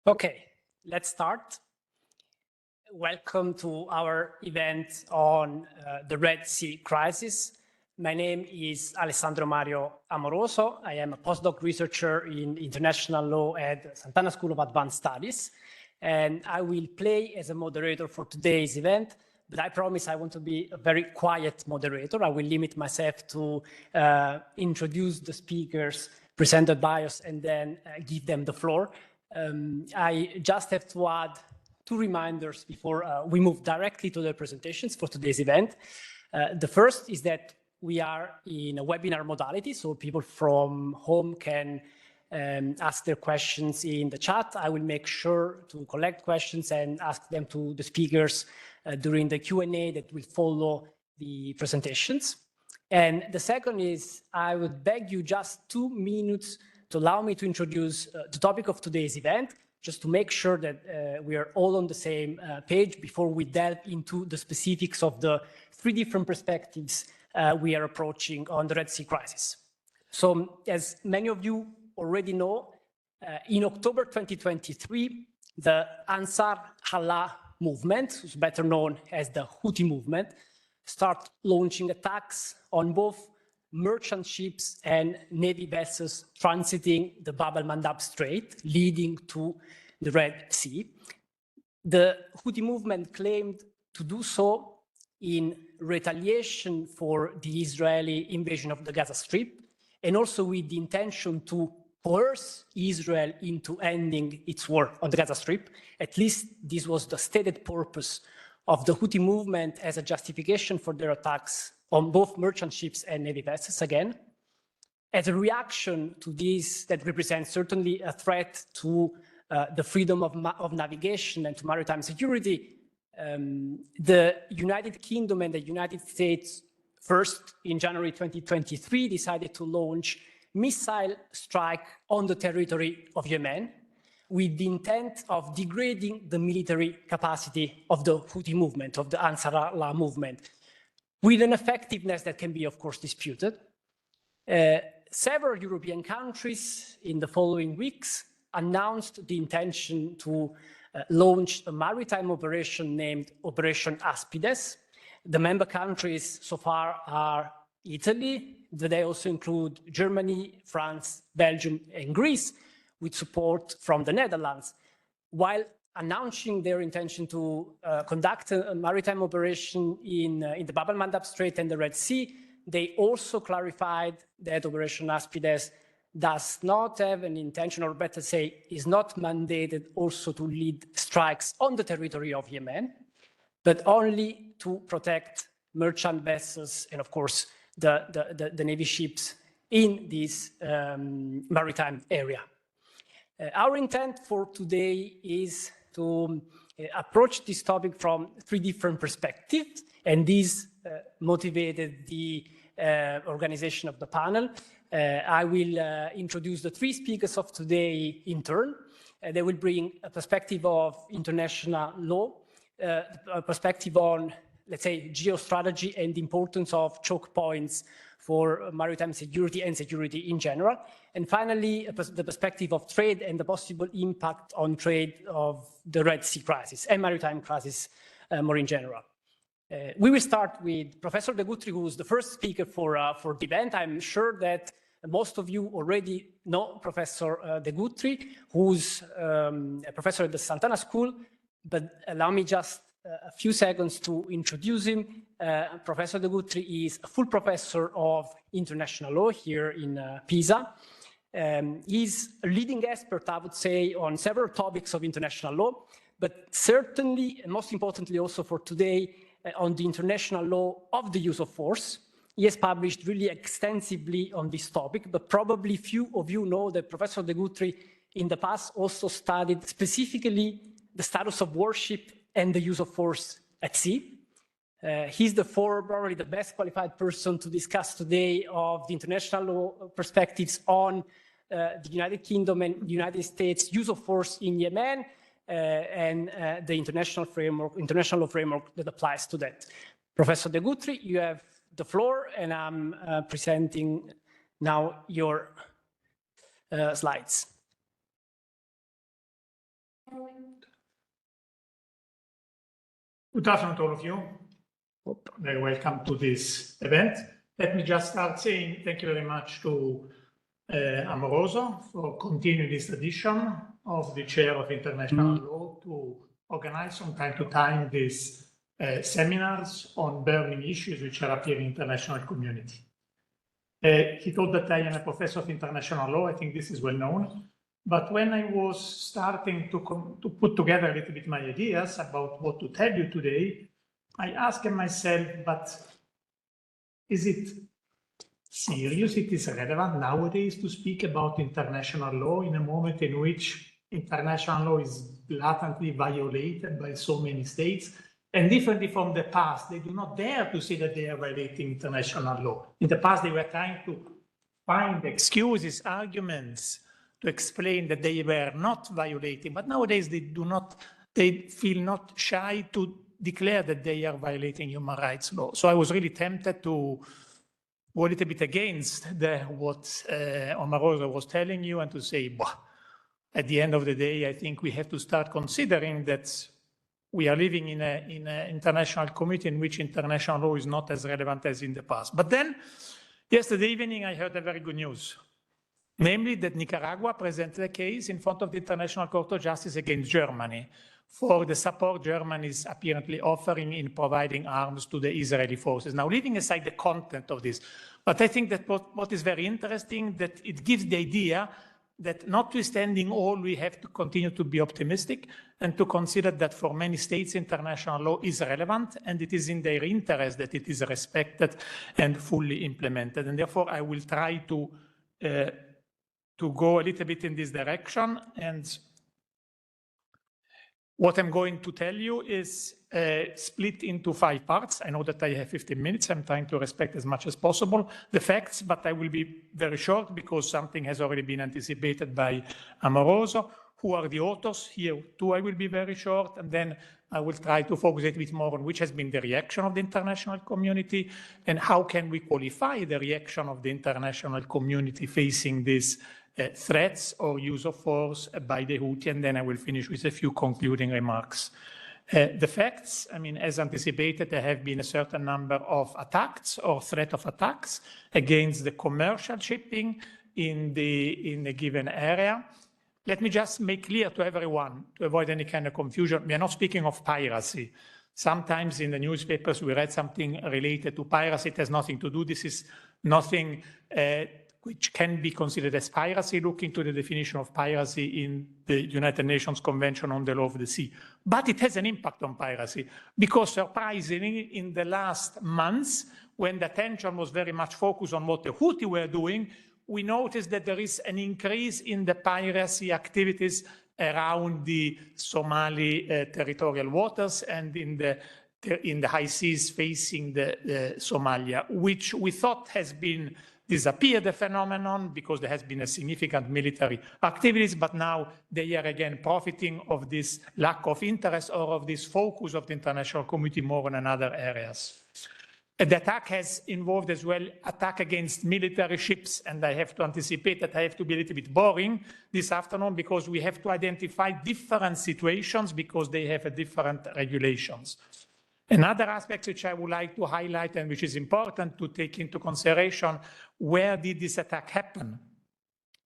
Okay, let's start. Welcome to our event on the Red Sea crisis. My name is Alessandro Mario Amoroso. I am a postdoc researcher in international law at Sant'Anna School of Advanced Studies, and I will play as a moderator for today's event, but I promise I want to be a very quiet moderator. I will limit myself to introduce the speakers, present the bios, and then give them the floor. I just have to add two reminders before we move directly to the presentations for today's event. The first is that we are in a webinar modality, so people from home can ask their questions in the chat. I will make sure to collect questions and ask them to the speakers during the Q&A that will follow the presentations. And the second is I would beg you just 2 minutes to allow me to introduce the topic of today's event, just to make sure that we are all on the same page before we delve into the specifics of the 3 different perspectives we are approaching on the Red Sea crisis. So as many of you already know, in October 2023, the Ansar Allah movement, which is better known as the Houthi movement, start launching attacks on both merchant ships and navy vessels transiting the Bab al-Mandab Strait, leading to the Red Sea. The Houthi movement claimed to do so in retaliation for the Israeli invasion of the Gaza Strip, and also with the intention to coerce Israel into ending its war on the Gaza Strip. At least this was the stated purpose of the Houthi movement as a justification for their attacks on both merchant ships and navy vessels again. As a reaction to this that represents certainly a threat to the freedom of navigation and to maritime security, the United Kingdom and the United States first in January 2023 decided to launch missile strike on the territory of Yemen with the intent of degrading the military capacity of the Houthi movement, of the Ansar Allah movement, with an effectiveness that can be, of course, disputed. Several European countries in the following weeks announced the intention to launch a maritime operation named Operation Aspides. The member countries so far are Italy, but they also include Germany, France, Belgium, and Greece, with support from the Netherlands. While announcing their intention to conduct a maritime operation in the Bab al-Mandab Strait and the Red Sea, they also clarified that Operation Aspides does not have an intention, or better say, is not mandated also to lead strikes on the territory of Yemen, but only to protect merchant vessels and, of course, the Navy ships in this maritime area. Our intent for today is to approach this topic from 3 different perspectives, and this motivated the organization of the panel. I will introduce the 3 speakers of today in turn. They will bring a perspective of international law, a perspective on, let's say, geostrategy and the importance of choke points for maritime security and security in general. And finally, the perspective of trade and the possible impact on trade of the Red Sea crisis and maritime crisis more in general. We will start with Professor de Guttry, who is the first speaker for the event. I'm sure that most of you already know Professor de Guttry, who's a professor at the Sant'Anna School, but allow me just a few seconds to introduce him. Professor de Guttry is a full professor of international law here in Pisa. He's a leading expert, I would say, on several topics of international law, but certainly, and most importantly also for today, on the international law of the use of force. He has published really extensively on this topic, but probably few of you know that Professor de Guttry in the past also studied specifically the status of warship and the use of force at sea. He's probably the best qualified person to discuss today of the international law perspectives on the United Kingdom and the United States use of force in Yemen and the international law framework that applies to that. Professor de Guttry, you have the floor, and I'm presenting now your slides. Good afternoon to all of you. Very welcome to this event. Let me just start saying thank you very much to Amoroso for continuing this tradition of the Chair of International Law to organize from time to time these seminars on burning issues which are appearing in the international community. He thought that I am a professor of international law. I think this is well known. But when I was starting to put together a little bit my ideas about what to tell you today, I asked myself, but is it serious? It is relevant nowadays to speak about international law in a moment in which international law is blatantly violated by so many states? And differently from the past, they do not dare to say that they are violating international law. In the past, they were trying to find excuses, arguments to explain that they were not violating. But nowadays, they feel not shy to declare that they are violating human rights law. So I was really tempted to go a little bit against what Amoroso was telling you and to say, bah, at the end of the day, I think we have to start considering that we are living in an international community in which international law is not as relevant as in the past. But then, yesterday evening, I heard a very good news, namely that Nicaragua presented a case in front of the International Court of Justice against Germany for the support Germany is apparently offering in providing arms to the Israeli forces. Now, leaving aside the content of this, but I think that what is very interesting, that it gives the idea that notwithstanding all, we have to continue to be optimistic and to consider that for many states, international law is relevant and it is in their interest that it is respected and fully implemented. And therefore, I will try to go a little bit in this direction. And what I'm going to tell you is split into 5 parts. I know that I have 15 minutes. I'm trying to respect as much as possible the facts, but I will be very short because something has already been anticipated by Amoroso. Who are the authors? Here too I will be very short, and then I will try to focus a bit more on which has been the reaction of the international community and how can we qualify the reaction of the international community facing these threats or use of force by the Houthi, and then I will finish with a few concluding remarks. The facts, I mean, as anticipated, there have been a certain number of attacks or threat of attacks against the commercial shipping in the given area. Let me just make clear to everyone, to avoid any kind of confusion, we are not speaking of piracy. Sometimes in the newspapers we read something related to piracy. It has nothing to do. This is nothing which can be considered as piracy, looking to the definition of piracy in the United Nations Convention on the Law of the Sea. But it has an impact on piracy because, surprisingly, in the last months, when the attention was very much focused on what the Houthi were doing, we noticed that there is an increase in the piracy activities around the Somali territorial waters and in the high seas facing the Somalia, which we thought has been disappeared, the phenomenon, because there has been a significant military activities, but now they are again profiting of this lack of interest or of this focus of the international community more on other areas. The attack has involved as well attack against military ships, and I have to anticipate that I have to be a little bit boring this afternoon because we have to identify different situations because they have different regulations. Another aspect which I would like to highlight and which is important to take into consideration, where did this attack happen?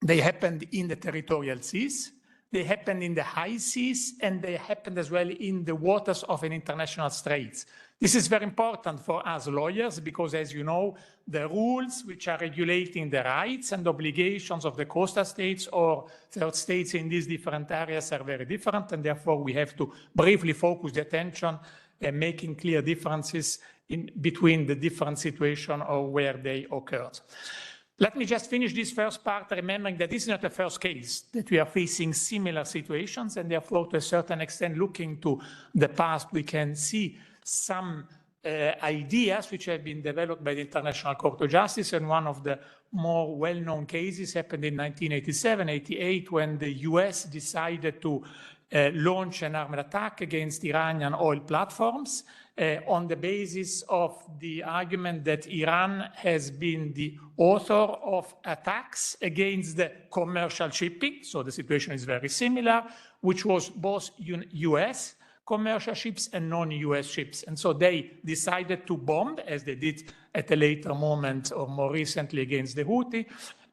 They happened in the territorial seas, they happened in the high seas, and they happened as well in the waters of an international straits. This is very important for us lawyers because, as you know, the rules which are regulating the rights and obligations of the coastal states or third states in these different areas are very different, and therefore we have to briefly focus the attention and making clear differences between the different situations or where they occurred. Let me just finish this first part, remembering that this is not the first case that we are facing similar situations, and therefore, to a certain extent, looking to the past, we can see some ideas which have been developed by the International Court of Justice, and one of the more well-known cases happened in 1987-88 when the US decided to launch an armed attack against Iranian oil platforms on the basis of the argument that Iran has been the author of attacks against the commercial shipping. So the situation is very similar, which was both US commercial ships and non-US ships. And so they decided to bomb, as they did at a later moment or more recently against the Houthi.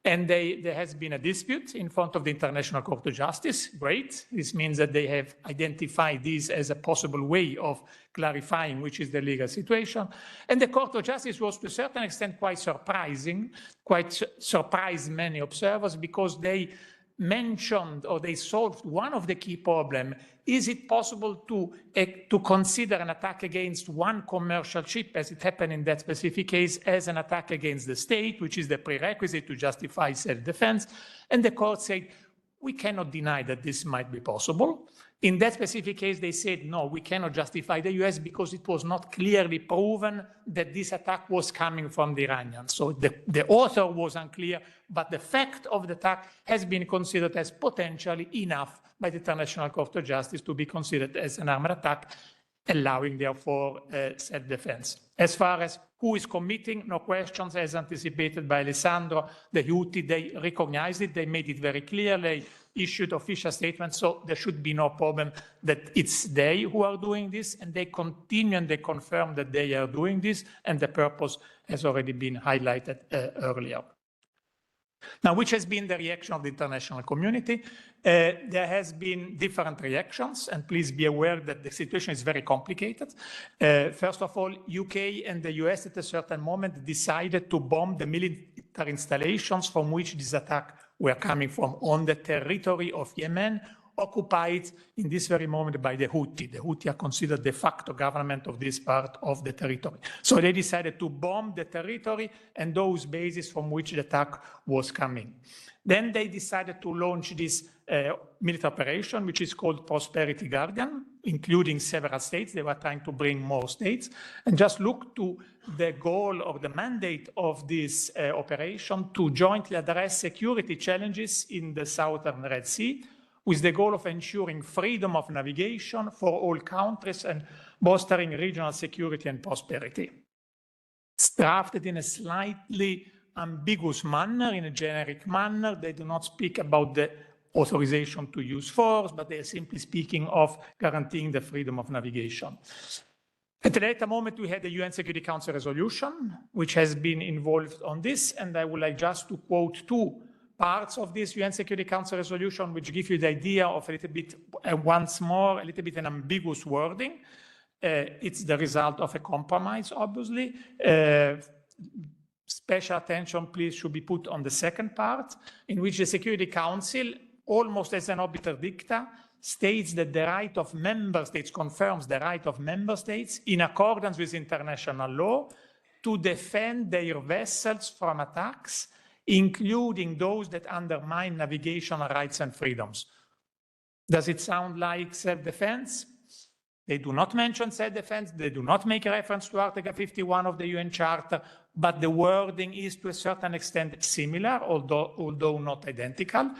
And there has been a dispute in front of the International Court of Justice. Great. This means that they have identified this as a possible way of clarifying which is the legal situation. And the Court of Justice was to a certain extent quite surprising, quite surprised many observers, because they mentioned or they solved one of the key problems. Is it possible to consider an attack against one commercial ship, as it happened in that specific case, as an attack against the state, which is the prerequisite to justify self-defense? And the court said, we cannot deny that this might be possible. In that specific case, they said, no, we cannot justify the US because it was not clearly proven that this attack was coming from the Iranians. So the author was unclear, but the fact of the attack has been considered as potentially enough by the International Court of Justice to be considered as an armed attack, allowing, therefore, self-defense. As far as who is committing, no questions, as anticipated by Alessandro, the Houthi, they recognized it, they made it very clear, they issued official statements, so there should be no problem that it's they who are doing this, and they continue and they confirm that they are doing this, and the purpose has already been highlighted earlier. Now, which has been the reaction of the international community? There has been different reactions, and please be aware that the situation is very complicated. First of all, UK and the US at a certain moment decided to bomb the military installations from which this attack were coming from on the territory of Yemen, occupied in this very moment by the Houthi. The Houthi are considered de facto government of this part of the territory. So they decided to bomb the territory and those bases from which the attack was coming. Then they decided to launch this military operation, which is called Prosperity Guardian, including several states. They were trying to bring more states. And just look to the goal or the mandate of this operation to jointly address security challenges in the southern Red Sea, with the goal of ensuring freedom of navigation for all countries and bolstering regional security and prosperity. It's drafted in a slightly ambiguous manner, in a generic manner. They do not speak about the authorization to use force, but they are simply speaking of guaranteeing the freedom of navigation. At a later moment, we had the UN Security Council resolution, which has been involved on this, and I would like just to quote two parts of this UN Security Council resolution, which give you the idea of a little bit, once more, a little bit an ambiguous wording. It's the result of a compromise, obviously. Special attention, please, should be put on the second part, in which the Security Council, almost as an obiter dicta, states that the right of member states, confirms the right of member states, in accordance with international law, to defend their vessels from attacks, including those that undermine navigational rights and freedoms. Does it sound like self-defense? They do not mention self-defense. They do not make a reference to Article 51 of the UN Charter, but the wording is to a certain extent similar, although not identical.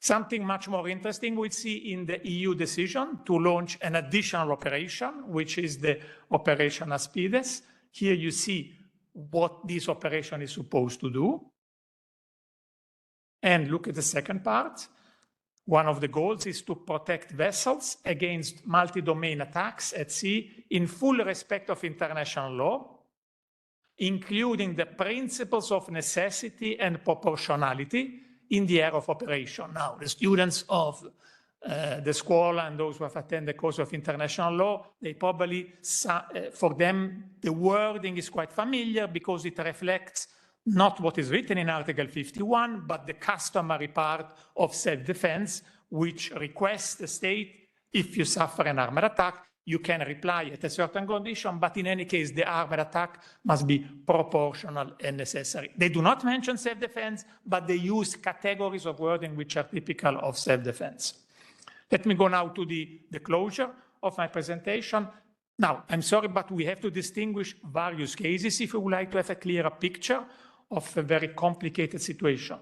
Something much more interesting we see in the EU decision to launch an additional operation, which is the Operation Aspides. Here you see what this operation is supposed to do. And look at the second part. One of the goals is to protect vessels against multi-domain attacks at sea in full respect of international law, including the principles of necessity and proportionality in the area of operation. Now, the students of the Scuola and those who have attended the course of international law, they probably, for them, the wording is quite familiar because it reflects not what is written in Article 51, but the customary part of self-defense, which requests the state, if you suffer an armed attack, you can reply at a certain condition, but in any case, the armed attack must be proportional and necessary. They do not mention self-defense, but they use categories of wording which are typical of self-defense. Let me go now to the closure of my presentation. Now, I'm sorry, but we have to distinguish various cases if we would like to have a clearer picture of a very complicated situation.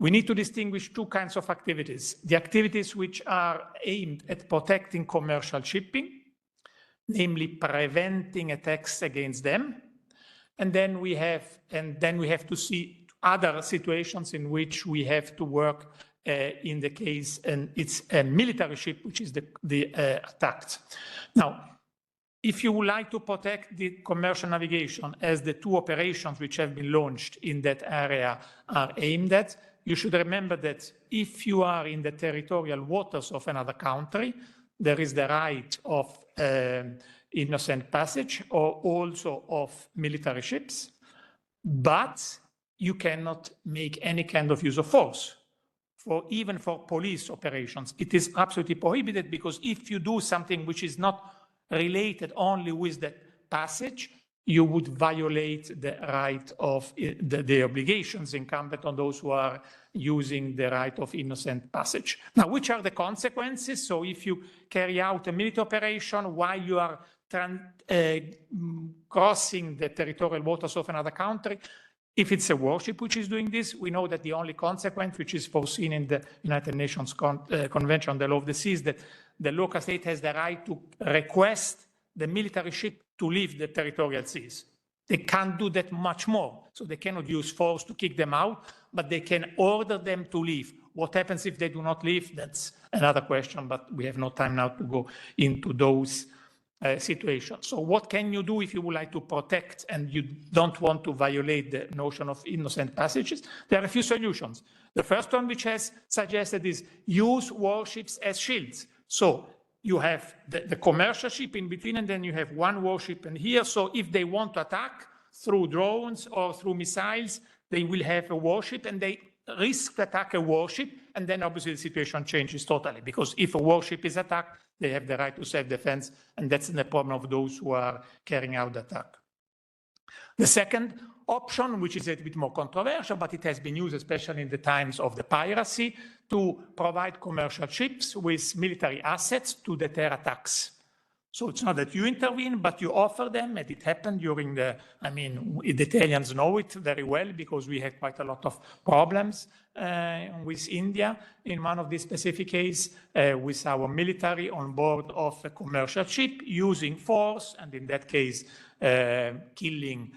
we need to distinguish two kinds of activities. The activities which are aimed at protecting commercial shipping, namely preventing attacks against them. And then we have to see other situations in which we have to work in the case, and it's a military ship which is attacked. Now, if you would like to protect the commercial navigation, as the two operations which have been launched in that area are aimed at, you should remember that if you are in the territorial waters of another country, there is the right of innocent passage or also of military ships, but you cannot make any kind of use of force. Even for police operations, it is absolutely prohibited, because if you do something which is not related only with the passage, you would violate the right of the obligations incumbent on those who are using the right of innocent passage. Now, which are the consequences? So if you carry out a military operation while you are crossing the territorial waters of another country, if it's a warship which is doing this, we know that the only consequence which is foreseen in the United Nations Convention on the Law of the Sea is that the local state has the right to request the military ship to leave the territorial seas. They can't do that much more. So they cannot use force to kick them out, but they can order them to leave. What happens if they do not leave? That's another question, but we have no time now to go into those situations. So what can you do if you would like to protect and you don't want to violate the notion of innocent passages? There are a few solutions. The first one which has suggested is use warships as shields. So you have the commercial ship in between, and then you have one warship in here. So if they want to attack through drones or through missiles, they will have a warship and they risk to attack a warship, and then obviously the situation changes totally, because if a warship is attacked, they have the right to self-defense, and that's the problem of those who are carrying out the attack. The second option, which is a bit more controversial, but it has been used especially in the times of the piracy, to provide commercial ships with military assets to deter attacks. So it's not that you intervene, but you offer them, and it happened during the Italians know it very well, because we had quite a lot of problems with India in one of these specific cases, with our military on board of a commercial ship using force, and in that case, killing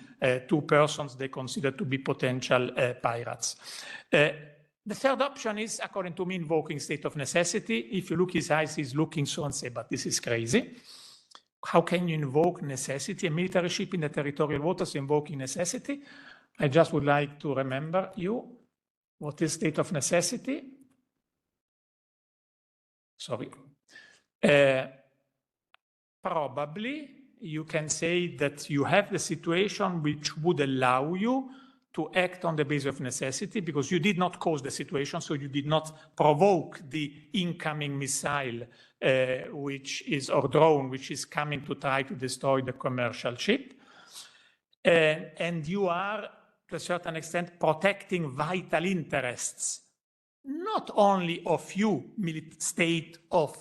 two persons they consider to be potential pirates. The third option is, according to me, invoking state of necessity. If you look his eyes, he's looking so and say, but this is crazy. How can you invoke necessity? A military ship in the territorial waters invoking necessity? I just would like to remember you, what is state of necessity? Sorry. Probably you can say that you have the situation which would allow you to act on the basis of necessity, because you did not cause the situation, so you did not provoke the incoming missile or drone which is coming to try to destroy the commercial ship. And you are, to a certain extent, protecting vital interests, not only of you, state of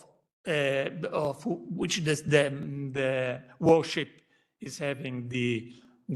which the warship is having the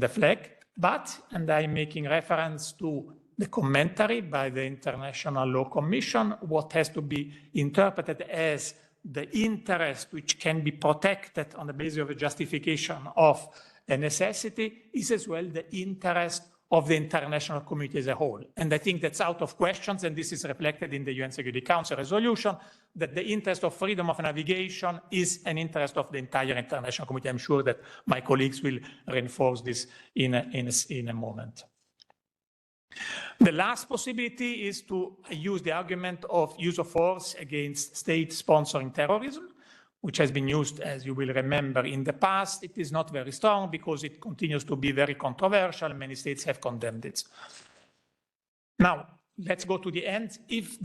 flag, but, and I'm making reference to the commentary by the International Law Commission, what has to be interpreted as the interest which can be protected on the basis of a justification of a necessity is as well the interest of the international community as a whole. And I think that's out of questions, and this is reflected in the UN Security Council resolution, that the interest of freedom of navigation is an interest of the entire international community. I'm sure that my colleagues will reinforce this in a moment. The last possibility is to use the argument of use of force against states sponsoring terrorism, which has been used, as you will remember, in the past. It is not very strong because it continues to be very controversial. Many states have condemned it. Now, let's go to the end. If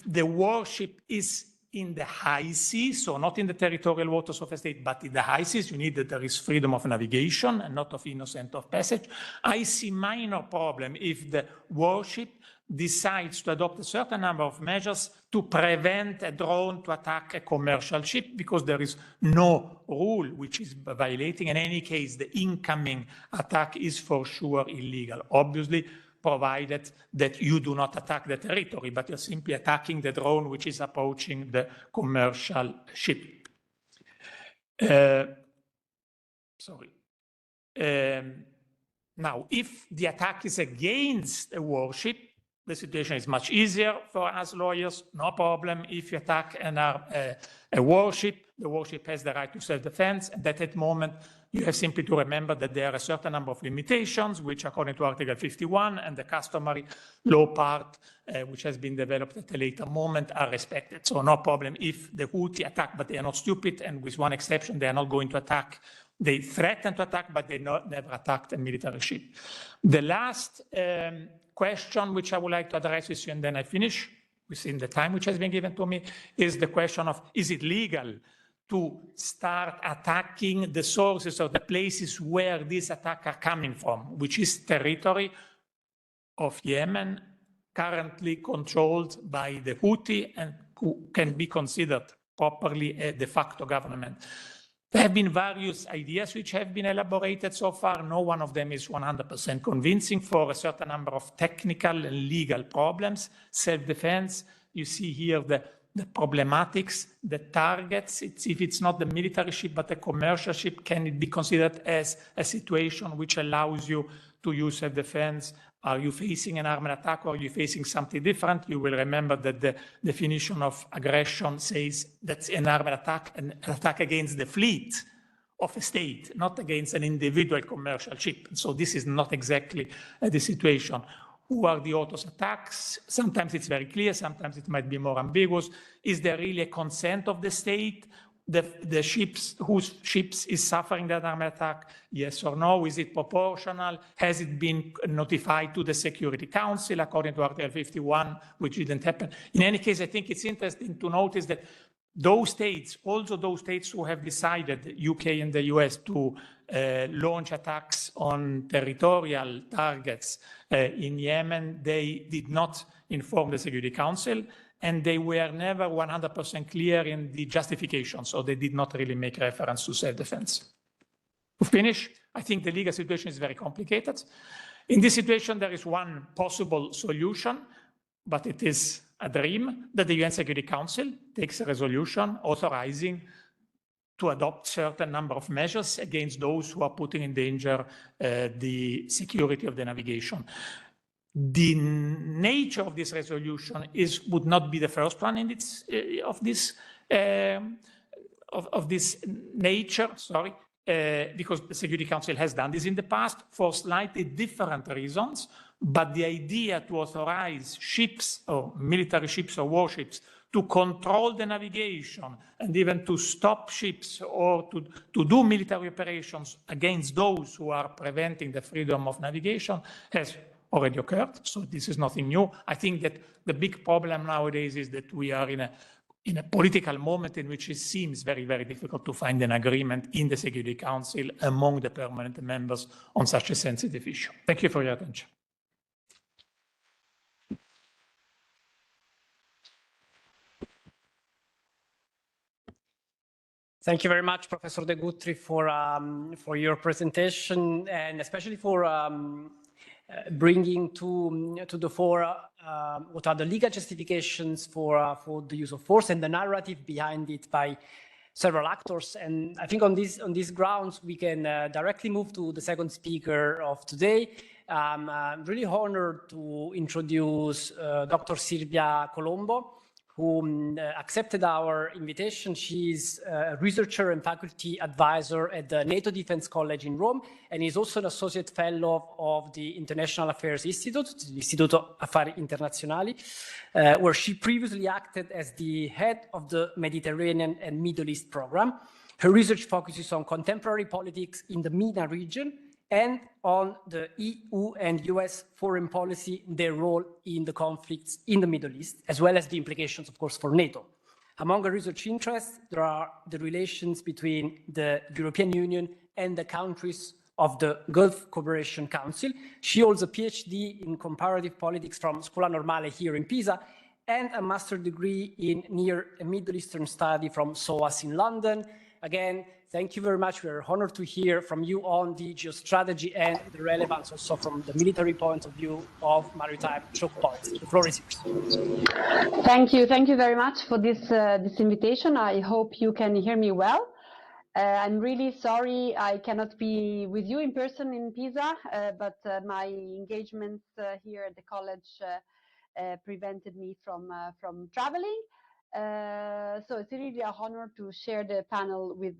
the warship is in the high seas, so not in the territorial waters of a state, but in the high seas, you need that there is freedom of navigation and not of innocent of passage. I see minor problem if the warship decides to adopt a certain number of measures to prevent a drone to attack a commercial ship, because there is no rule which is violating. In any case, the incoming attack is for sure illegal. Obviously, provided that you do not attack the territory, but you're simply attacking the drone which is approaching the commercial ship. Now, if the attack is against a warship, the situation is much easier for us lawyers, no problem. If you attack a warship, the warship has the right to self-defense, and at that moment, you have simply to remember that there are a certain number of limitations, which according to Article 51 and the customary law part, which has been developed at a later moment, are respected. So no problem if the Houthi attack, but they are not stupid, and with one exception, they are not going to attack. They threaten to attack, but they never attacked a military ship. The last question which I would like to address with you, and then I finish within the time which has been given to me, is the question of, is it legal to start attacking the sources or the places where these attacks are coming from, which is territory of Yemen, currently controlled by the Houthi and who can be considered properly a de facto government. There have been various ideas which have been elaborated so far. No one of them is 100% convincing for a certain number of technical and legal problems. Self-defense, you see here the problematics, the targets. If it's not the military ship but a commercial ship, can it be considered as a situation which allows you to use self-defense? Are you facing an armed attack or are you facing something different? You will remember that the definition of aggression says that's an armed attack, an attack against the fleet of a state, not against an individual commercial ship. So this is not exactly the situation. Who are the authors of attacks? Sometimes it's very clear, sometimes it might be more ambiguous. Is there really a consent of the state? The ships, whose ships is suffering that armed attack? Yes or no? Is it proportional? Has it been notified to the Security Council according to Article 51, which didn't happen? In any case, I think it's interesting to notice that those states, also those states who have decided, the UK and the US, to launch attacks on territorial targets in Yemen, they did not inform the Security Council, and they were never 100% clear in the justification, so they did not really make reference to self-defense. To finish, I think the legal situation is very complicated. In this situation, there is one possible solution, but it is a dream, that the UN Security Council takes a resolution authorizing to adopt certain number of measures against those who are putting in danger the security of the navigation. The nature of this resolution would not be the first one in its, of this nature, sorry, because the Security Council has done this in the past for slightly different reasons, but the idea to authorize ships or military ships or warships to control the navigation and even to stop ships or to do military operations against those who are preventing the freedom of navigation has already occurred, so this is nothing new. I think that the big problem nowadays is that we are in a political moment in which it seems very, very difficult to find an agreement in the Security Council among the permanent members on such a sensitive issue. Thank you for your attention. Thank you very much, Professor de Guttry, for your presentation, and especially for bringing to the fore what are the legal justifications for the use of force and the narrative behind it by several actors. And I think on these grounds, we can directly move to the second speaker of today. I'm really honored to introduce Dr. Silvia Colombo, who accepted our invitation. She's a researcher and faculty advisor at the NATO Defense College in Rome, and is also an associate fellow of the International Affairs Institute, l'Istituto Affari Internazionali, where she previously acted as the head of the Mediterranean and Middle East program. Her research focuses on contemporary politics in the MENA region and on the EU and US foreign policy, their role in the conflicts in the Middle East, as well as the implications, of course, for NATO. Among her research interests, there are the relations between the European Union and the countries of the Gulf Cooperation Council. She holds a PhD in comparative politics from Scuola Normale here in Pisa, and a master's degree in Near and Middle Eastern study from SOAS in London. Again, thank you very much. We're honored to hear from you on the geostrategy and the relevance also from the military point of view of maritime choke points. The floor is yours. Thank you very much for this invitation. I hope you can hear me well. I'm really sorry I cannot be with you in person in Pisa, but my engagements here at the college prevented me from traveling. So it's really an honor to share the panel with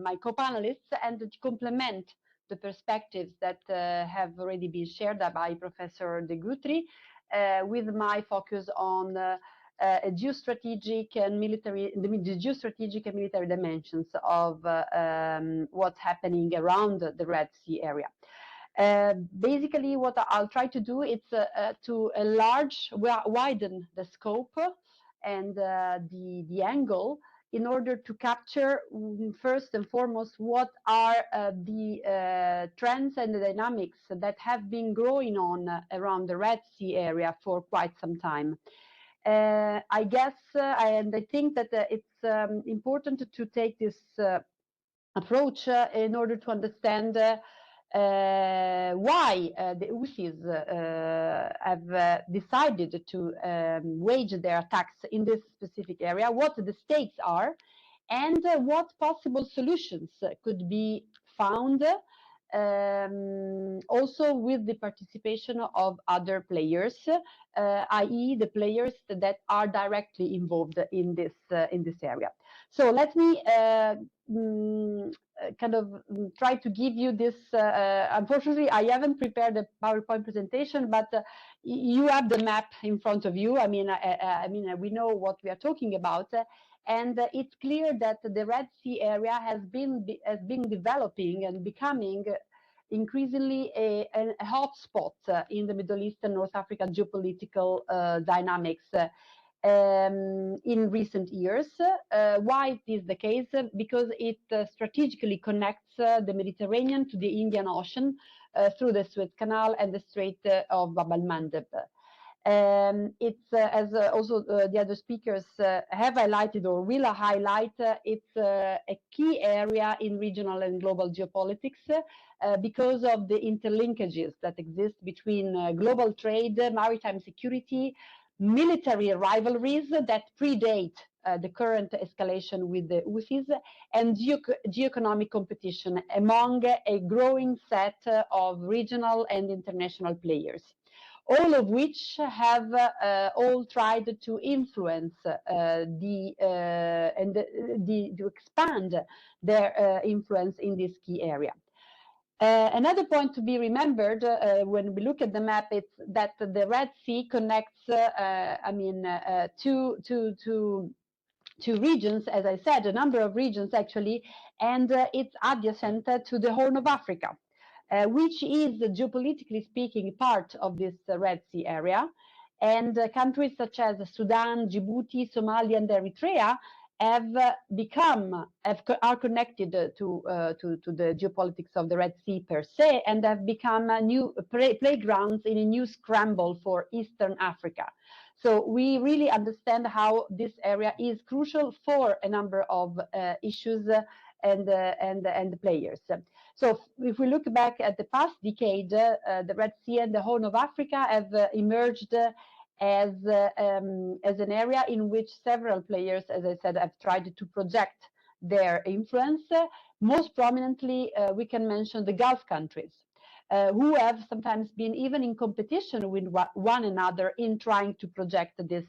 my co-panelists and to complement the perspectives that have already been shared by Professor de Guttry, with my focus on geostrategic and military, the geostrategic and military dimensions of what's happening around the Red Sea area. Basically, what I'll try to do is to widen the scope and the angle in order to capture, first and foremost, what are the trends and the dynamics that have been growing on around the Red Sea area for quite some time. I guess, and I think that it's important to take this approach in order to understand why the Houthis have decided to wage their attacks in this specific area, what the stakes are, and what possible solutions could be found, also with the participation of other players, i.e. the players that are directly involved in this area. So let me kind of try to give you this. Unfortunately, I haven't prepared a PowerPoint presentation, but you have the map in front of you. I mean, we know what we are talking about. And it's clear that the Red Sea area has been developing and becoming increasingly a hotspot in the Middle East and North Africa geopolitical dynamics in recent years. Why it is the case? Because it strategically connects the Mediterranean to the Indian Ocean through the Suez Canal and the Strait of Bab el-Mandeb. It's as also the other speakers have highlighted or will highlight, it's a key area in regional and global geopolitics because of the interlinkages that exist between global trade, maritime security, military rivalries that predate the current escalation with the Houthis, and geoeconomic competition among a growing set of regional and international players, all of which have all tried to influence to expand their influence in this key area. Another point to be remembered when we look at the map is that the Red Sea connects, two regions, as I said, a number of regions actually, and it's adjacent to the Horn of Africa, which is, geopolitically speaking, part of this Red Sea area. And countries such as Sudan, Djibouti, Somalia, and Eritrea are connected to the geopolitics of the Red Sea per se, and have become new playgrounds in a new scramble for Eastern Africa. So we really understand how this area is crucial for a number of issues and players. So if we look back at the past decade, the Red Sea and the Horn of Africa have emerged as an area in which several players, as I said, have tried to project their influence. Most prominently, we can mention the Gulf countries, who have sometimes been even in competition with one another in trying to project this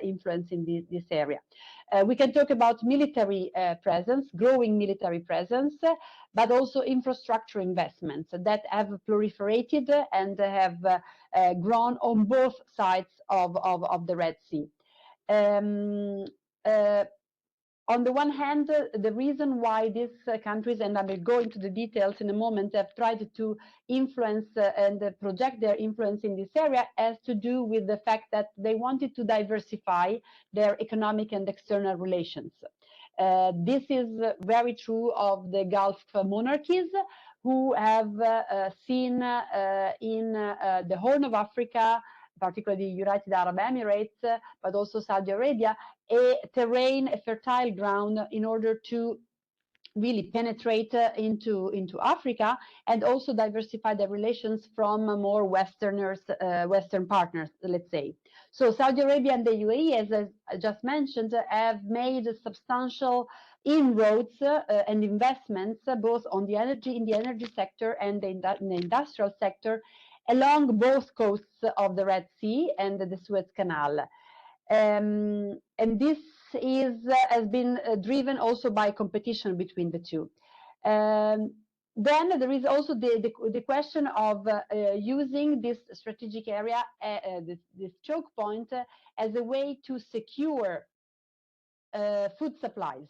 influence in this area. We can talk about military presence, growing military presence, but also infrastructure investments that have proliferated and have grown on both sides of the Red Sea. On the one hand, the reason why these countries, and I will go into the details in a moment, have tried to influence and project their influence in this area has to do with the fact that they wanted to diversify their economic and external relations. This is very true of the Gulf monarchies, who have seen in the Horn of Africa particularly United Arab Emirates, but also Saudi Arabia, a fertile ground in order to really penetrate into Africa and also diversify their relations from more Western partners, let's say. So Saudi Arabia and the UAE, as I just mentioned, have made substantial inroads and investments both on the energy sector and in the industrial sector along both coasts of the Red Sea and the Suez Canal. And this has been driven also by competition between the two. Then there is also the question of using this strategic area, this choke point, as a way to secure food supplies.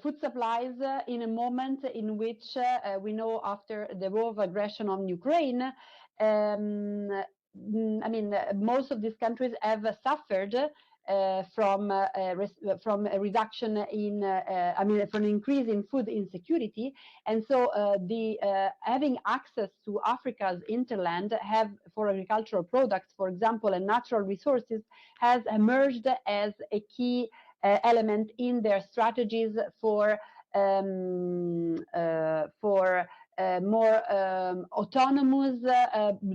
Food supplies in a moment in which we know after the war of aggression on Ukraine, I mean, most of these countries have suffered from a reduction in, I mean, from an increase in food insecurity, and so having access to Africa's hinterland, for agricultural products, for example, and natural resources, has emerged as a key element in their strategies for more autonomous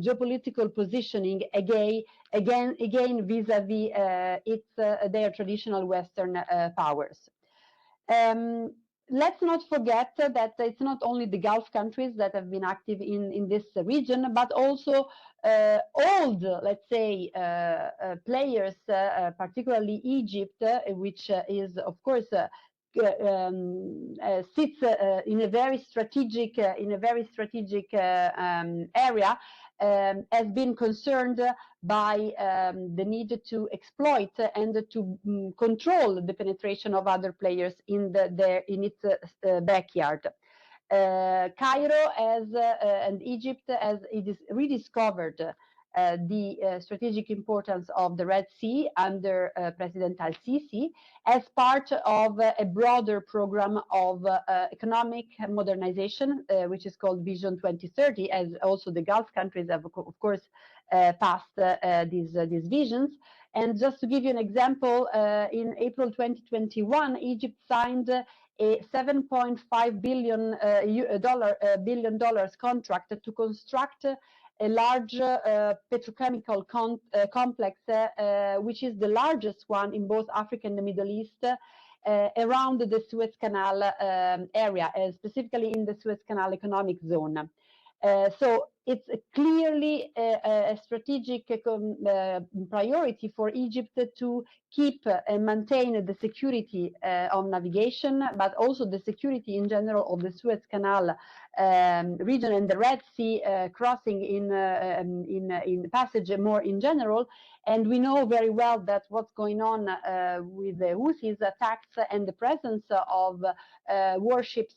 geopolitical positioning again vis-a-vis their traditional Western powers. Let's not forget that it's not only the Gulf countries that have been active in this region, but also old, let's say, players, particularly Egypt, which is, of course, sits in a very strategic area, has been concerned by the need to exploit and to control the penetration of other players in its backyard. Cairo and Egypt has rediscovered the strategic importance of the Red Sea under President Al-Sisi as part of a broader program of economic modernization, which is called Vision 2030, as also the Gulf countries have, of course, passed these visions. And just to give you an example, in April 2021, Egypt signed a $7.5 billion contract to construct a large petrochemical complex, which is the largest one in both Africa and the Middle East, around the Suez Canal area, specifically in the Suez Canal economic zone. So it's clearly a strategic priority for Egypt to keep and maintain the security of navigation, but also the security in general of the Suez Canal region and the Red Sea crossing in passage more in general. And we know very well that what's going on with the Houthis attacks and the presence of warships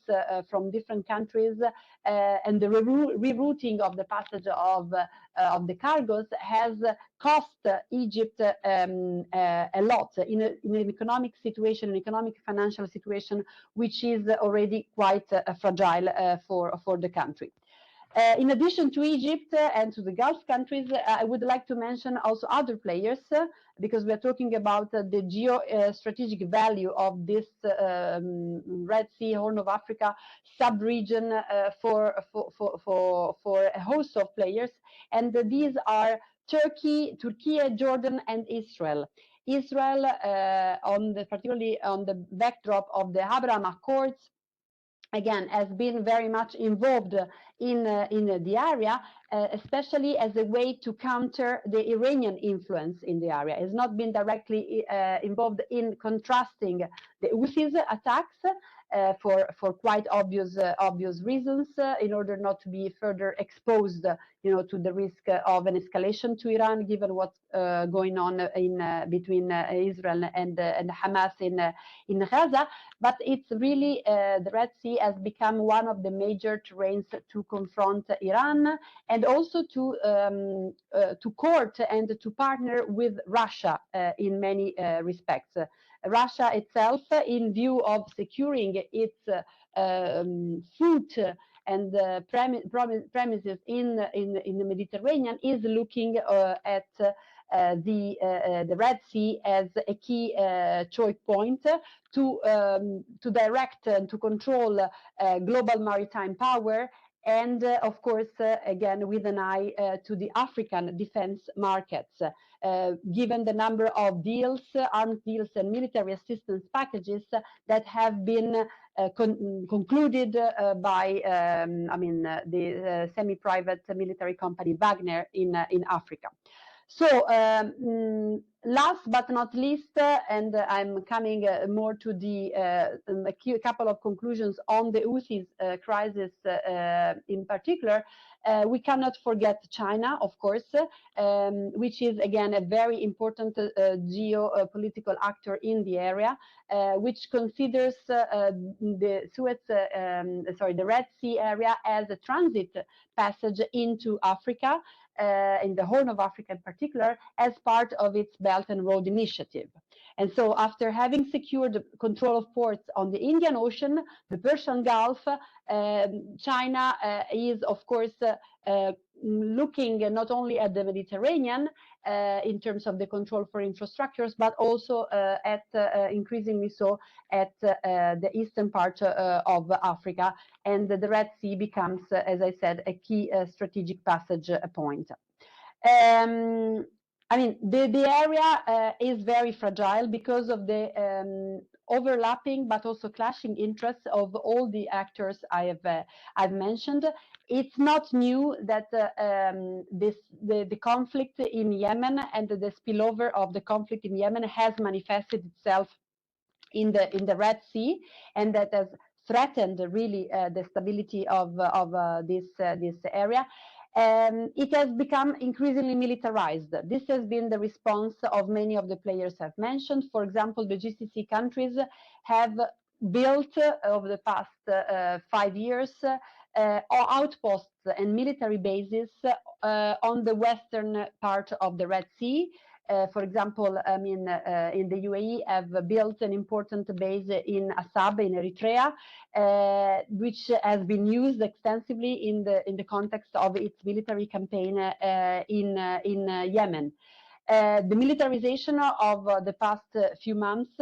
from different countries and the rerouting of the passage of the cargoes has cost Egypt a lot in an economic situation, an economic financial situation, which is already quite fragile for the country. In addition to Egypt and to the Gulf countries, I would like to mention also other players, because we are talking about the geostrategic value of this Red Sea, Horn of Africa sub-region for a host of players. And these are Turkey, Jordan, and Israel. Israel, particularly on the backdrop of the Abraham Accords, again, has been very much involved in the area, especially as a way to counter the Iranian influence in the area. It has not been directly involved in contrasting the Houthis attacks for quite obvious reasons, in order not to be further exposed, to the risk of an escalation to Iran, given what's going on between Israel and Hamas in Gaza. But it's really the Red Sea has become one of the major terrains to confront Iran, and also to court and to partner with Russia in many respects. Russia itself, in view of securing its food and premises in the Mediterranean is looking at the Red Sea as a key choke point to direct and to control global maritime power, and of course, again, with an eye to the African defense markets. Given the number of deals, arms deals and military assistance packages that have been concluded by, the semi-private military company Wagner in Africa. So last but not least, and I'm coming more to the a couple of conclusions on the Houthis crisis in particular. We cannot forget China, of course, which is again a very important geopolitical actor in the area, which considers the Red Sea area as a transit passage into Africa, in the Horn of Africa in particular, as part of its Belt and Road Initiative. And so after having secured control of ports on the Indian Ocean, the Persian Gulf, China is, of course, looking not only at the Mediterranean in terms of the control for infrastructures, but also at increasingly so at the eastern part of Africa, and the Red Sea becomes, as I said, a key strategic passage point. I mean, the area is very fragile because of the overlapping but also clashing interests of all the actors I've mentioned. It's not new that the conflict in Yemen and the spillover of the conflict in Yemen has manifested itself in the Red Sea, and that has threatened really the stability of this area. It has become increasingly militarized. This has been the response of many of the players I've mentioned. For example, the GCC countries have built over the past 5 years outposts and military bases on the western part of the Red Sea. For example, in the UAE, have built an important base in Assab in Eritrea, which has been used extensively in the context of its military campaign in Yemen. The militarization of the past few months,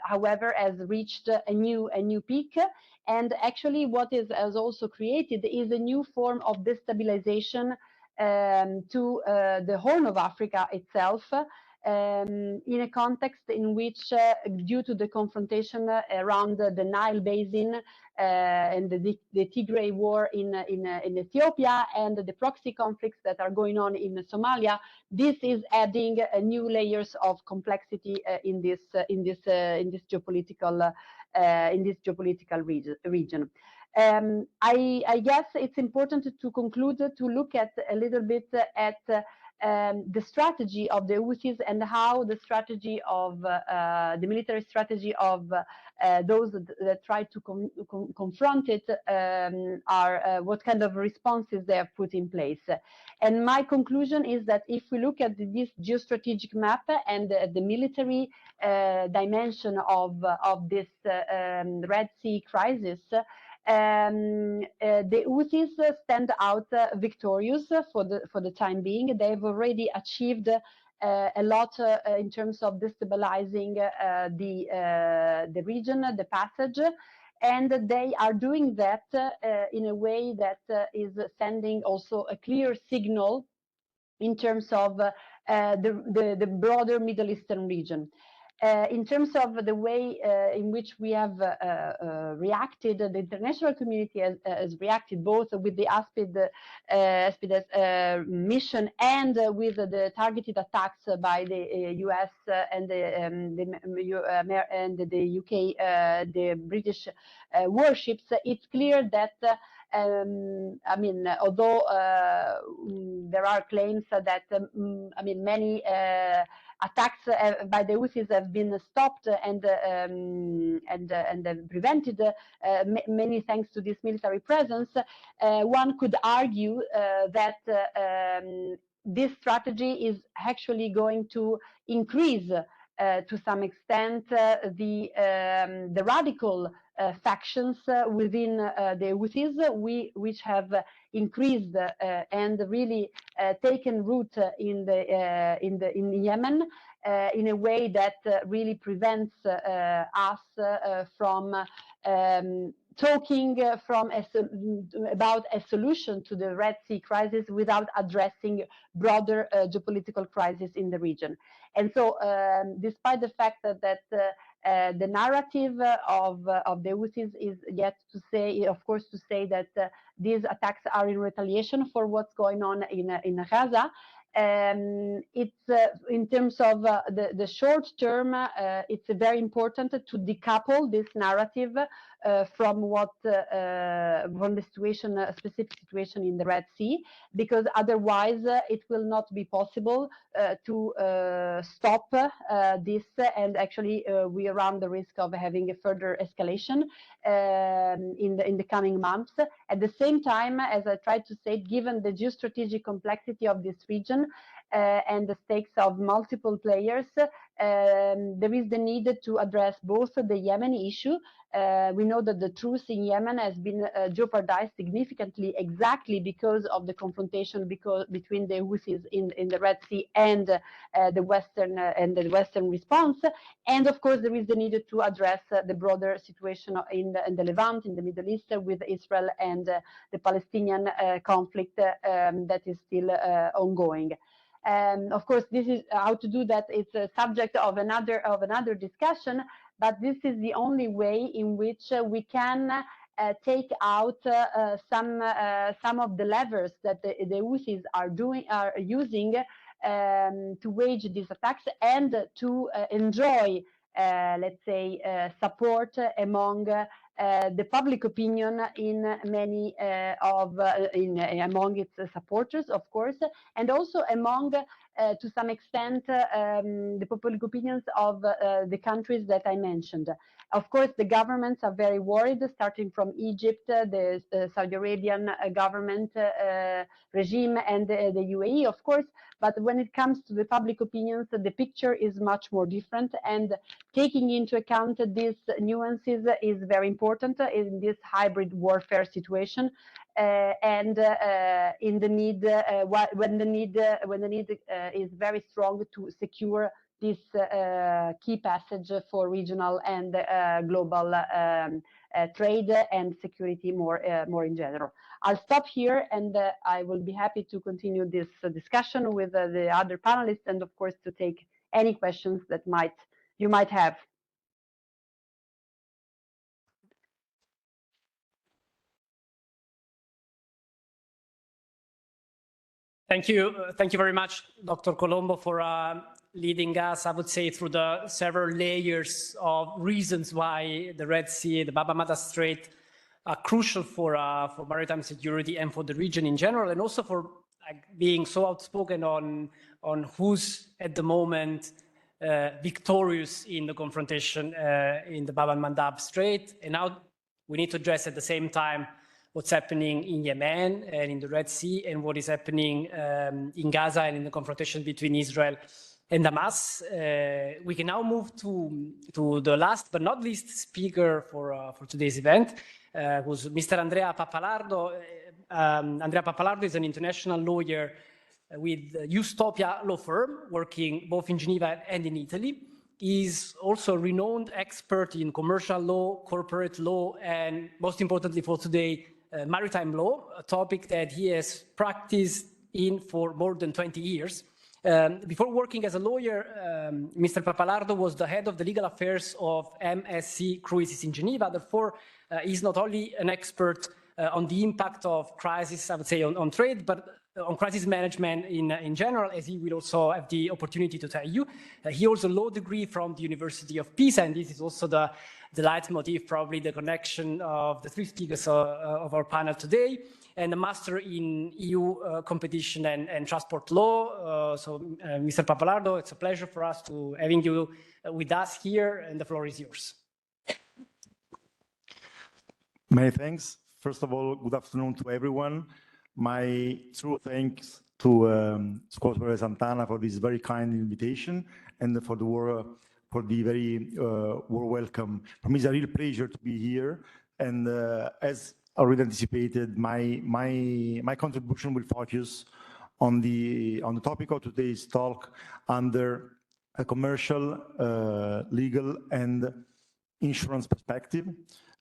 however, has reached a new peak, and actually what has also created is a new form of destabilization to the Horn of Africa itself, in a context in which, due to the confrontation around the Nile Basin and the Tigray War in Ethiopia, and the proxy conflicts that are going on in Somalia, this is adding new layers of complexity in this geopolitical region. I guess it's important to conclude to look at a little bit at the strategy of the Houthis and how the strategy of the military strategy of those that try to confront it are what kind of responses they have put in place. And my conclusion is that if we look at this geostrategic map and the military dimension of this Red Sea crisis, the Houthis stand out victorious for the time being. They've already achieved a lot in terms of destabilizing the region, the passage, and they are doing that in a way that is sending also a clear signal in terms of the broader Middle Eastern region. In terms of the way in which we have reacted, the international community has reacted both with the ASPIDES mission and with the targeted attacks by the US and the UK, the British warships. It's clear that I mean, although there are claims that many attacks by the Houthis have been stopped and prevented, many thanks to this military presence, one could argue that this strategy is actually going to increase to some extent the radical factions within the Houthis, which have increased and really taken root in Yemen in a way that really prevents us from talking about a solution to the Red Sea crisis without addressing broader geopolitical crisis in the region. And so, despite the fact that the narrative of the Houthis is yet to say, of course, to say that these attacks are in retaliation for what's going on in Gaza. It's in terms of the short term, it's very important to decouple this narrative from the situation, specific situation in the Red Sea, because otherwise it will not be possible to stop this, and actually we run the risk of having a further escalation in the coming months. At the same time, as I tried to say, given the geostrategic complexity of this region and the stakes of multiple players, there is the need to address both the Yemeni issue. We know that the truce in Yemen has been jeopardized significantly exactly because of the confrontation between the Houthis in the Red Sea and the Western response. And of course, there is the need to address the broader situation in the Levant, in the Middle East, with Israel and the Palestinian conflict that is still ongoing. Of course, this is how to do that. It's a subject of another discussion, but this is the only way in which we can take out some of the levers that the Houthis are using to wage these attacks and to enjoy, let's say, support among the public opinion in many among its supporters, of course, and also among, to some extent, the public opinions of the countries that I mentioned. Of course, the governments are very worried, starting from Egypt, the Saudi Arabian government regime, and the UAE, of course. But when it comes to the public opinions, the picture is much more different, and taking into account these nuances is very important in this hybrid warfare situation, and in the need when the need is very strong to secure this key passage for regional and global trade and security more in general. I'll stop here, and I will be happy to continue this discussion with the other panelists, and of course to take any questions that you might have. Thank you very much, Dr. Colombo, for leading us, I would say, through the several layers of reasons why the Red Sea, the Bab el-Mandeb Strait, are crucial for maritime security and for the region in general, and also for being so outspoken on who's at the moment victorious in the confrontation in the Bab el-Mandeb Strait. And now we need to address at the same time what's happening in Yemen and in the Red Sea, and what is happening in Gaza and in the confrontation between Israel and Hamas. We can now move to the last but not least speaker for today's event, who's Mr. Andrea Pappalardo. Andrea Pappalardo is an international lawyer with Iustopia law firm, working both in Geneva and in Italy. He's also a renowned expert in commercial law, corporate law, and most importantly for today, maritime law, a topic that he has practiced in for more than 20 years. Before working as a lawyer, Mr. Pappalardo was the head of the legal affairs of MSC Cruises in Geneva. Therefore, he's not only an expert on the impact of crisis, I would say, on trade, but on crisis management in general, as he will also have the opportunity to tell you. He holds a law degree from the University of Pisa, and this is also the leitmotif, probably the connection of the three speakers of our panel today, and a master in EU competition and transport law. Mr. Pappalardo, it's a pleasure for us to having you with us here, and the floor is yours. Many thanks. First of all, good afternoon to everyone. My true thanks to Scuola Sant'Anna for this very kind invitation, and for the work for the very warm welcome. For me, it's a real pleasure to be here. And as already anticipated, my contribution will focus on the topic of today's talk under a commercial, legal, and insurance perspective.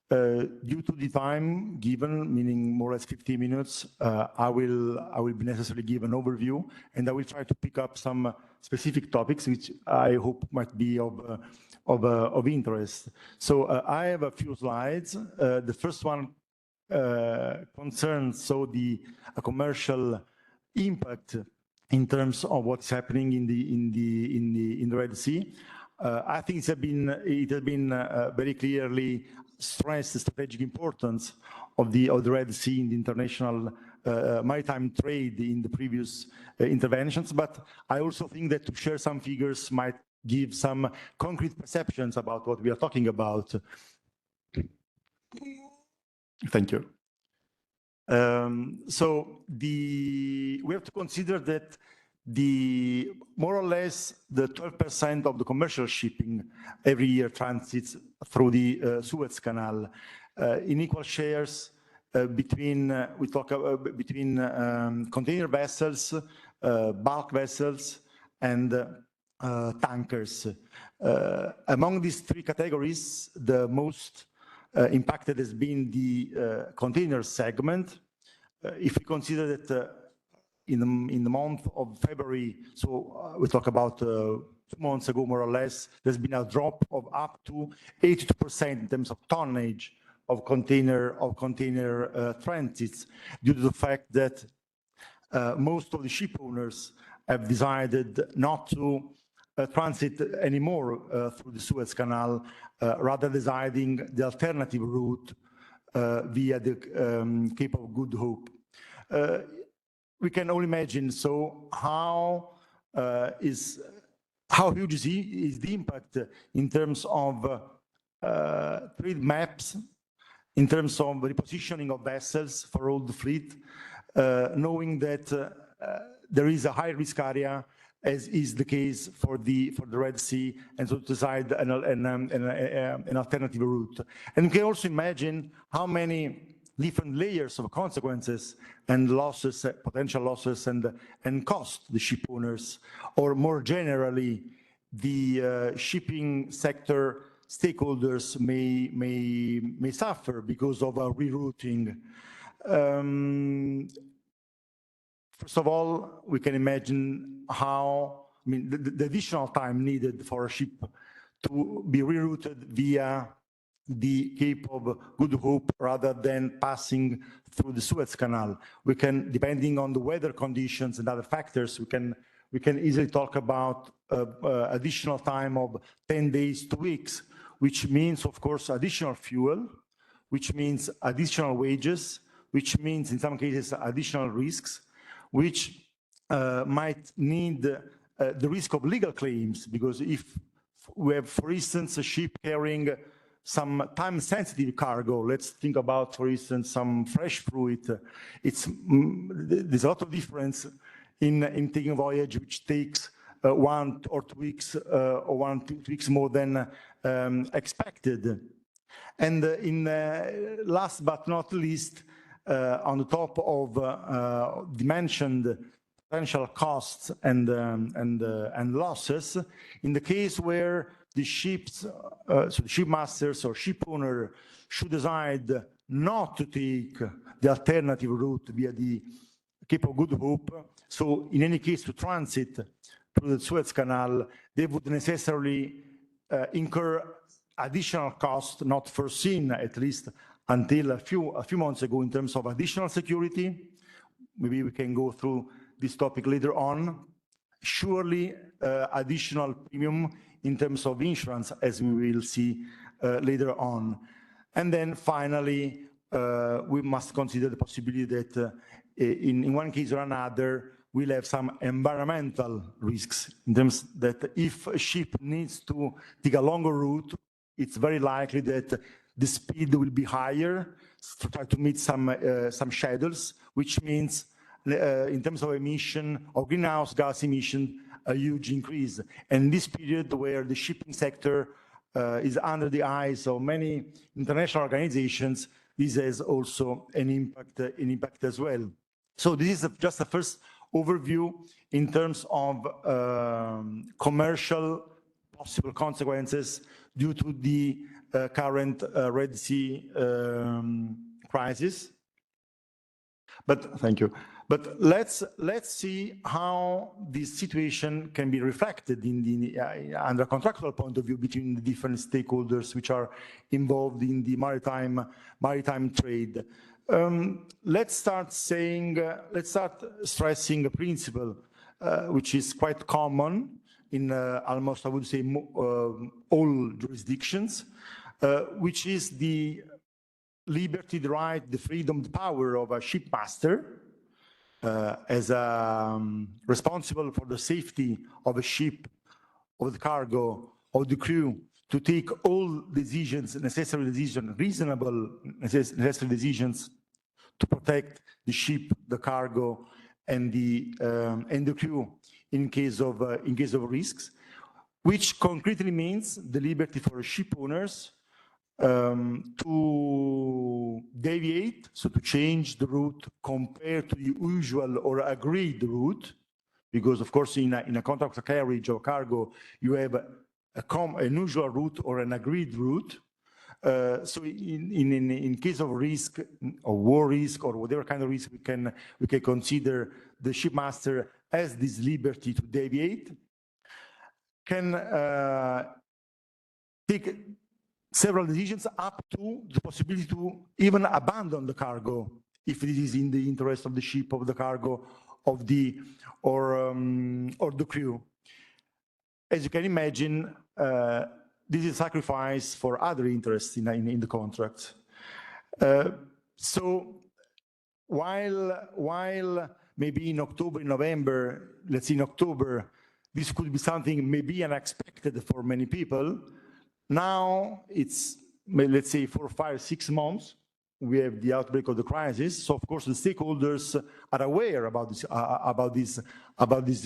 Due to the time given, meaning more or less 15 minutes, I will be necessarily give an overview, and I will try to pick up some specific topics which I hope might be of interest. So I have a few slides. The first one concerns the commercial impact in terms of what's happening in the Red Sea. I think it has been very clearly stressed the strategic importance of the Red Sea in the international maritime trade in the previous interventions. But I also think that to share some figures might give some concrete perceptions about what we are talking about. Thank you. We have to consider that more or less the 12% of the commercial shipping every year transits through the Suez Canal in equal shares between container vessels, bulk vessels, and tankers. Among these three categories, the most impacted has been the container segment. If we consider that in the month of February, so we talk about 2 months ago, more or less, there's been a drop of up to 82% in terms of tonnage of container transits, due to the fact that most of the ship owners have decided not to transit anymore through the Suez Canal, rather deciding the alternative route via the Cape of Good Hope. We can all imagine how huge is the impact in terms of trade maps, in terms of repositioning of vessels for all the fleet, knowing that there is a high risk area, as is the case for the Red Sea, and so to decide an alternative route. And we can also imagine how many different layers of consequences and losses, potential losses, and cost the ship owners, or more generally, the shipping sector stakeholders may suffer because of a rerouting. First of all, we can imagine how, the additional time needed for a ship to be rerouted via the Cape of Good Hope rather than passing through the Suez Canal. We can, depending on the weather conditions and other factors, we can easily talk about additional time of 10 days to weeks, which means, of course, additional fuel, which means additional wages, which means, in some cases, additional risks, which might need the risk of legal claims, because if we have, for instance, a ship carrying some time-sensitive cargo, let's think about, for instance, some fresh fruit, there's a lot of difference in taking a voyage which takes 1 or 2 weeks, or 1 to 2 weeks more than expected. And last but not least, on the top of the mentioned potential costs and losses, in the case where the ships, so the shipmasters or ship owner should decide not to take the alternative route via the Cape of Good Hope, so in any case to transit through the Suez Canal, they would necessarily incur additional costs not foreseen, at least until a few months ago, in terms of additional security. Maybe we can go through this topic later on. Surely additional premium in terms of insurance, as we will see later on. And then finally, we must consider the possibility that in one case or another, we'll have some environmental risks, in terms that if a ship needs to take a longer route, it's very likely that the speed will be higher to try to meet some schedules, which means in terms of emission or greenhouse gas emission, a huge increase. And this period where the shipping sector is under the eyes of many international organizations, this has also an impact as well. So this is just the first overview in terms of commercial possible consequences due to the current Red Sea crisis. But thank you. But let's see how this situation can be reflected in the under contractual point of view between the different stakeholders which are involved in the maritime trade. Let's start stressing a principle which is quite common in almost, I would say, all jurisdictions, which is the liberty, the right, the freedom, the power of a shipmaster as responsible for the safety of a ship, of the cargo, of the crew, to take all decisions, necessary decisions, reasonable necessary decisions to protect the ship, the cargo, and the crew in case of risks, which concretely means the liberty for ship owners to deviate, so to change the route compared to the usual or agreed route, because of course in a contract of carriage or cargo you have an usual route or an agreed route. So in case of risk or war risk or whatever kind of risk, we can consider the shipmaster has this liberty to deviate, can take several decisions up to the possibility to even abandon the cargo if it is in the interest of the ship, of the cargo, of the or the crew. As you can imagine, this is a sacrifice for other interests in the contract. So while maybe in October, in November, let's say in October, this could be something maybe unexpected for many people. Now it's, let's say, 4, 5, 6 months, we have the outbreak of the crisis. So of course the stakeholders are aware about these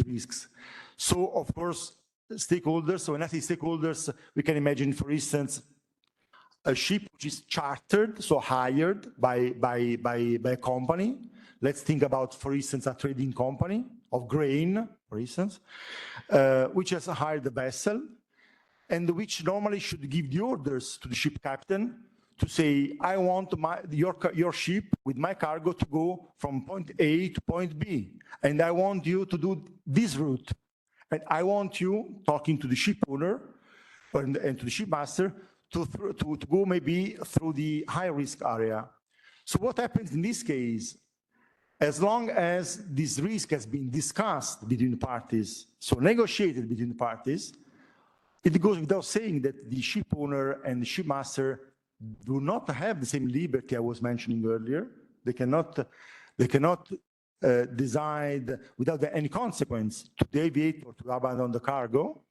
risks. So of course, stakeholders, so when I say stakeholders, we can imagine, for instance, a ship which is chartered, so hired by a company. Let's think about, for instance, a trading company of grain, for instance, which has hired a vessel, and which normally should give the orders to the ship captain to say, I want your ship with my cargo to go from point A to point B, and I want you to do this route. And I want you, talking to the ship owner and to the shipmaster, to go maybe through the high-risk area. So what happens in this case? As long as this risk has been discussed between the parties, so negotiated between the parties, it goes without saying that the ship owner and the shipmaster do not have the same liberty I was mentioning earlier. They cannot decide without any consequence to deviate or to abandon the cargo,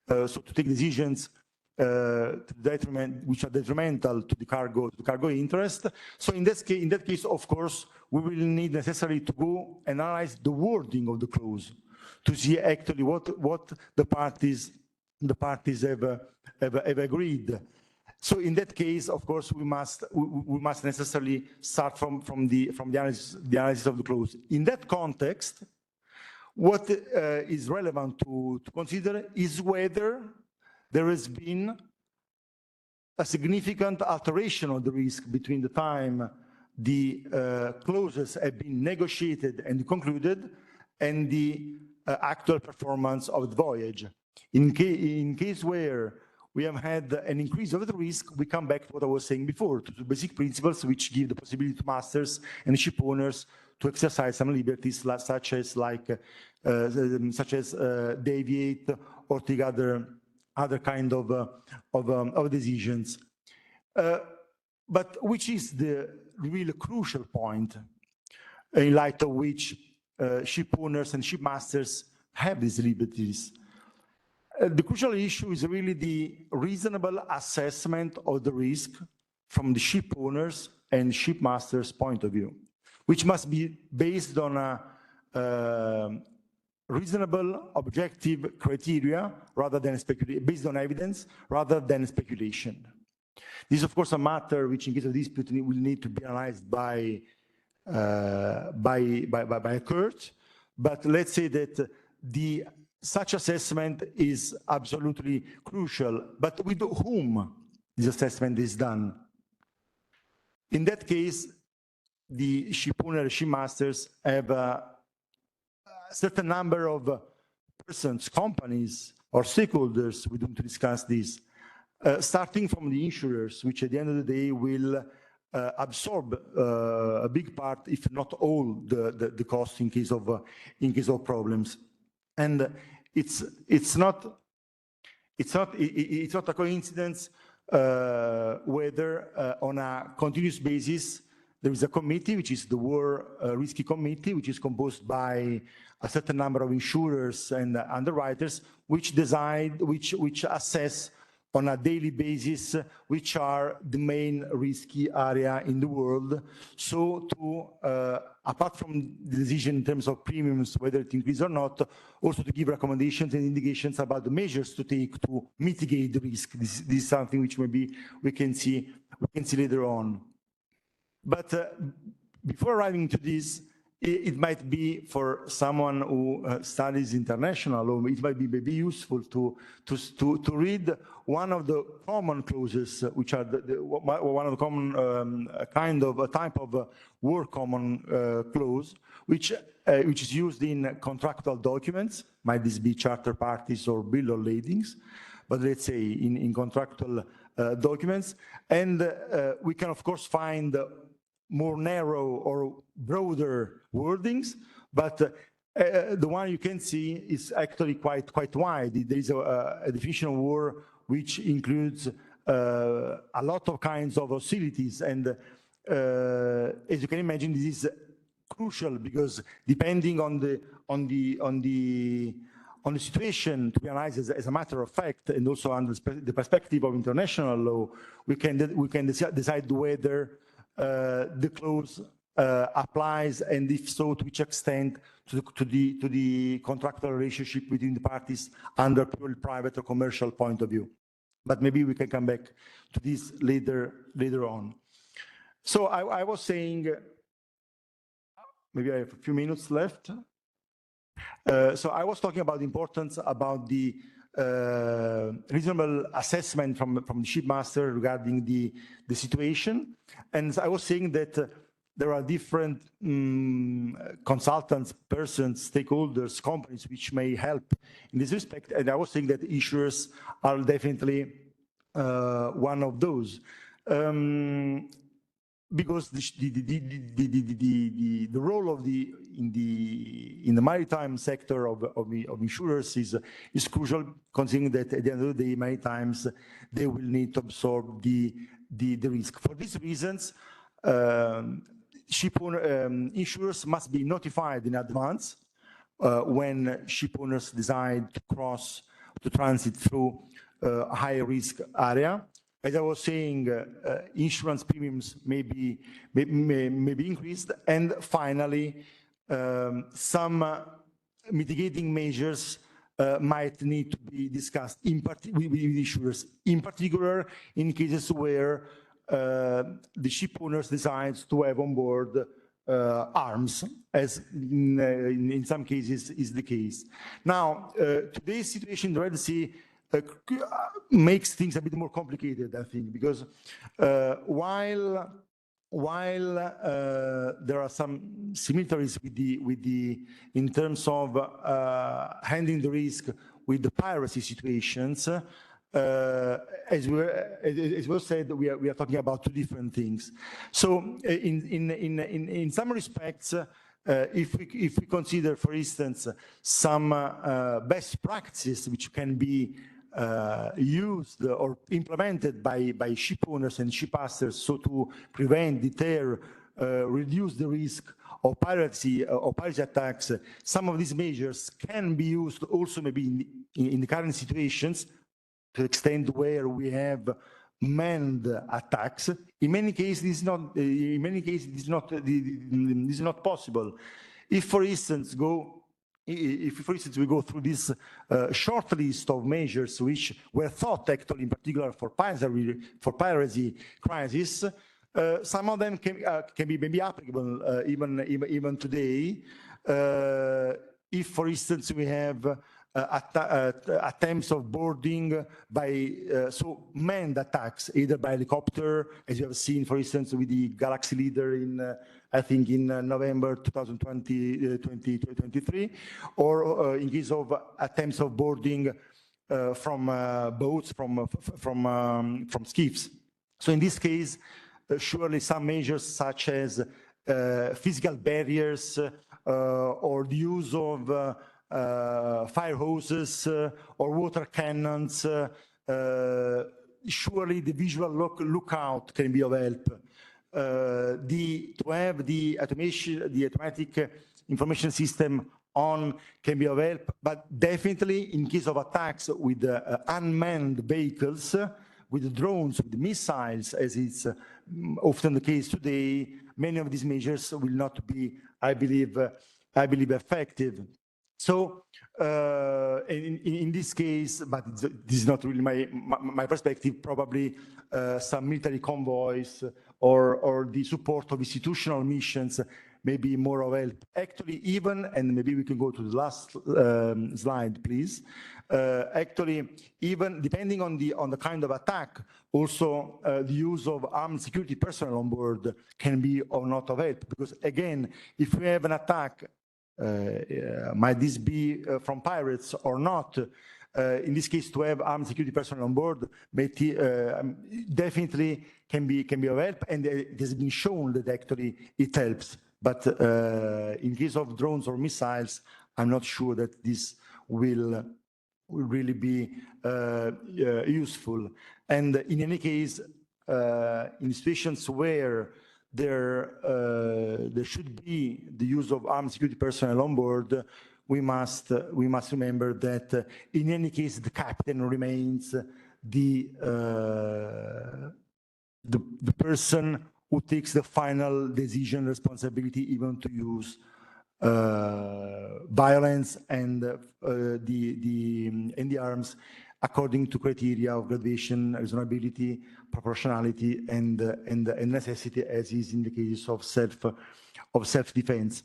so to take decisions which are detrimental to the cargo interest. So in that case, of course, we will need necessarily to go analyze the wording of the clause to see actually what the parties have agreed. So in that case, of course, we must necessarily start from the analysis of the clause. In that context, what is relevant to consider is whether there has been a significant alteration of the risk between the time the clauses have been negotiated and concluded and the actual performance of the voyage. In case where we have had an increase of the risk, we come back to what I was saying before, to the basic principles which give the possibility to masters and ship owners to exercise some liberties, such as deviate or take other kind of decisions. But which is the really crucial point in light of which ship owners and ship masters have these liberties? The crucial issue is really the reasonable assessment of the risk from the ship owners and ship masters' point of view, which must be based on reasonable, objective criteria rather than based on evidence rather than speculation. This is, of course, a matter which, in case of dispute, will need to be analyzed by a court. But let's say that such assessment is absolutely crucial. But with whom this assessment is done? In that case, the ship owners, ship masters have a certain number of persons, companies, or stakeholders. We don't discuss this, starting from the insurers, which at the end of the day will absorb a big part, if not all, the cost in case of problems. And it's not a coincidence whether on a continuous basis there is a committee, which is the War Risky Committee, which is composed by a certain number of insurers and underwriters, which assess on a daily basis which are the main risky area in the world. So apart from the decision in terms of premiums, whether it increases or not, also to give recommendations and indications about the measures to take to mitigate the risk. This is something which maybe we can see later on. But before arriving to this, it might be for someone who studies international law, it might be maybe useful to read one of the common clauses, which are one of the common type of war common clause, which is used in contractual documents. Might this be charter parties or bill of ladings, but let's say in contractual documents. And we can of course find more narrow or broader wordings, but the one you can see is actually quite wide. There is a definition of war which includes a lot of kinds of hostilities, and as you can imagine, this is crucial because depending on the situation to be analyzed as a matter of fact, and also under the perspective of international law, we can decide whether the clause applies, and if so, to which extent to the contractual relationship between the parties under purely private or commercial point of view. But maybe we can come back to this later on. So I was saying, maybe I have a few minutes left. So I was talking about the importance about the reasonable assessment from the shipmaster regarding the situation. And I was saying that there are different consultants, persons, stakeholders, companies which may help in this respect. And I was saying that insurers are definitely one of those. Because the role of in the maritime sector of insurers is crucial, considering that at the end of the day, many times they will need to absorb the risk. For these reasons, insurers must be notified in advance when ship owners decide to transit through a high risk area. As I was saying, insurance premiums may be increased, and finally, some mitigating measures might need to be discussed with insurers, in particular in cases where the ship owners decides to have on board arms, as in some cases is the case. Now, today's situation in the Red Sea makes things a bit more complicated, I think, because while there are some similarities in terms of handling the risk with the piracy situations, as was said, we are talking about two different things. So, in some respects, if we consider, for instance, some best practices which can be used or implemented by ship owners and ship masters, so to prevent, deter, reduce the risk of piracy or piracy attacks, some of these measures can be used also maybe in the current situations to the extent where we have manned attacks. In many cases, this is not possible. If, for instance, go if, for instance, we go through this short list of measures which were thought actually in particular for piracy crisis, some of them can be maybe applicable even today. If, for instance, we have attempts of boarding by manned attacks, either by helicopter, as you have seen, for instance, with the Galaxy Leader in, I think, in November 2023, or in case of attempts of boarding from boats, from skiffs. So in this case, surely some measures such as physical barriers or the use of fire hoses or water cannons, surely the visual lookout can be of help. To have the automatic information system on can be of help, but definitely in case of attacks with unmanned vehicles, with drones, with missiles, as is often the case today, many of these measures will not be, I believe, effective. So in this case, but this is not really my perspective, probably some military convoys or the support of institutional missions may be more of help. Actually, even, and maybe we can go to the last slide, please. Actually, even depending on the kind of attack, also the use of armed security personnel on board can be or not of help. Because again, if we have an attack, might this be from pirates or not? In this case, to have armed security personnel on board definitely can be of help, and it has been shown that actually it helps. But in case of drones or missiles, I'm not sure that this will really be useful. And in any case, in situations where there should be the use of armed security personnel on board, we must remember that in any case the captain remains the person who takes the final decision responsibility, even to use violence and the arms according to criteria of gradation, reasonability, proportionality, and necessity, as is in the case of self-defense.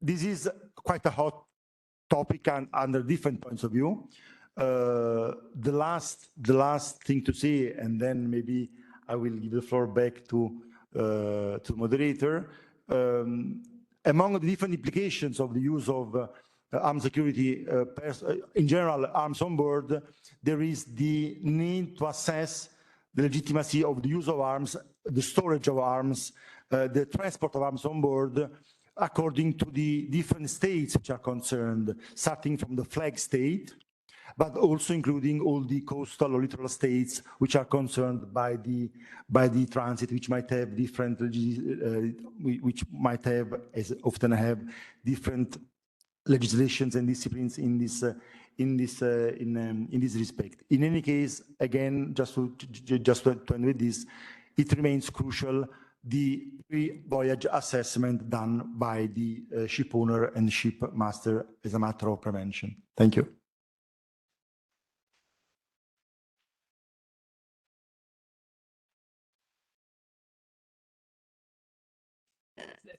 This is quite a hot topic and under different points of view. The last thing to say, and then maybe I will give the floor back to the moderator. Among the different implications of the use of armed security, in general, arms on board, there is the need to assess the legitimacy of the use of arms, the storage of arms, the transport of arms on board, according to the different states which are concerned, starting from the flag state, but also including all the coastal or littoral states which are concerned by the transit, which might have different, as often have, different legislations and disciplines in this respect. In any case, again, just to end with this, it remains crucial, the pre-voyage assessment done by the ship owner and ship master as a matter of prevention. Thank you.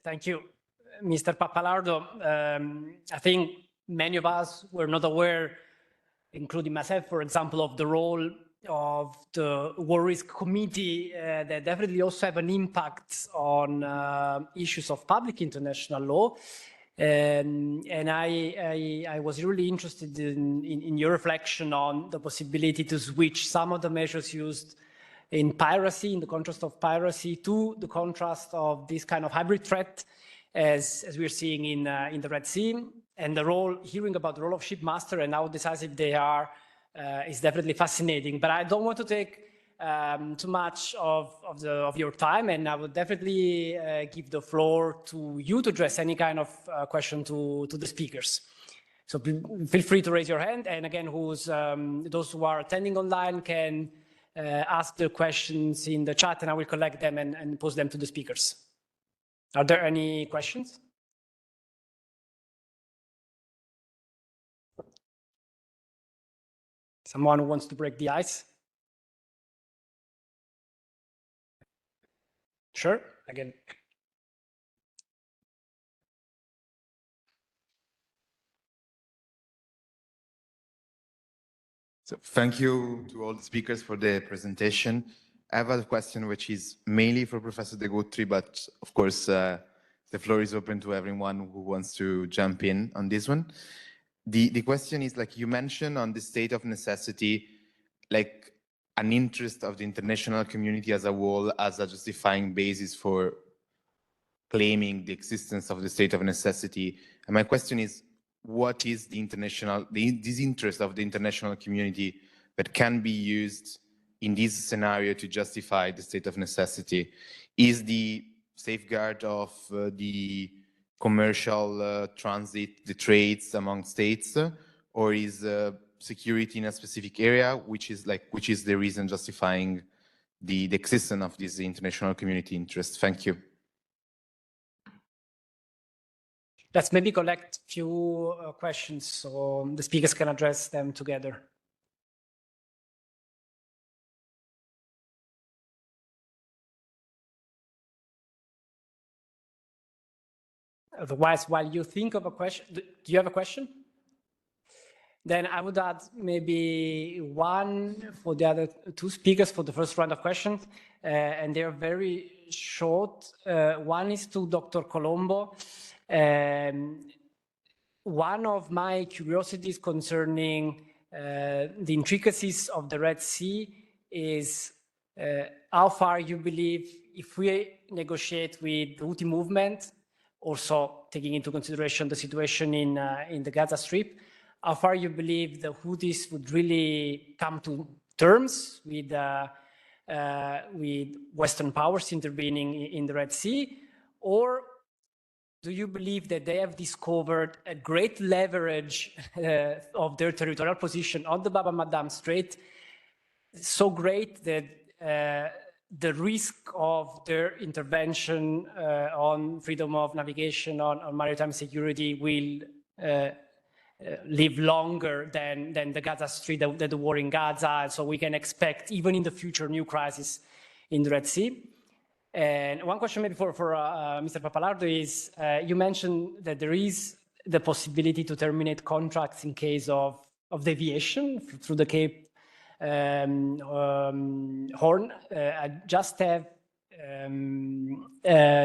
Thank you, Mr. Pappalardo. I think many of us were not aware, including myself, for example, of the role of the War Risk Committee that definitely also have an impact on issues of public international law. And I was really interested in your reflection on the possibility to switch some of the measures used in piracy, in the contrast of piracy, to the contrast of this kind of hybrid threat, as we're seeing in the Red Sea. And the role, hearing about the role of shipmaster and how decisive they are, is definitely fascinating. But I don't want to take too much of your time, and I would definitely give the floor to you to address any kind of question to the speakers. So feel free to raise your hand, and again, those who are attending online can ask the questions in the chat, and I will collect them and post them to the speakers. Are there any questions? Someone who wants to break the ice? Sure, again. So thank you to all the speakers for the presentation. I have a question which is mainly for Professor de Guttry, but of course, the floor is open to everyone who wants to jump in on this one. The question is, like you mentioned on the state of necessity, like an interest of the international community as a whole as a justifying basis for claiming the existence of the state of necessity. And my question is, what is the this interest of the international community that can be used in this scenario to justify the state of necessity? Is the safeguard of the commercial transit, the trades among states, or is security in a specific area, which is the reason justifying the existence of this international community interest? Thank you. Let's maybe collect a few questions so the speakers can address them together. Otherwise, while you think of a question, do you have a question? Then I would add maybe one for the other two speakers for the first round of questions, and they're very short. One is to Dr. Colombo. One of my curiosities concerning the intricacies of the Red Sea is how far you believe, if we negotiate with the Houthi movement, also taking into consideration the situation in the Gaza Strip, how far you believe the Houthis would really come to terms with Western powers intervening in the Red Sea, or do you believe that they have discovered a great leverage of their territorial position on the Bab el-Mandab Strait, so great that the risk of their intervention on freedom of navigation, on maritime security will live longer than the Gaza Strip, the war in Gaza, so we can expect even in the future new crises in the Red Sea? And one question maybe for Mr. Pappalardo is, you mentioned that there is the possibility to terminate contracts in case of deviation through the Cape Horn. I just have,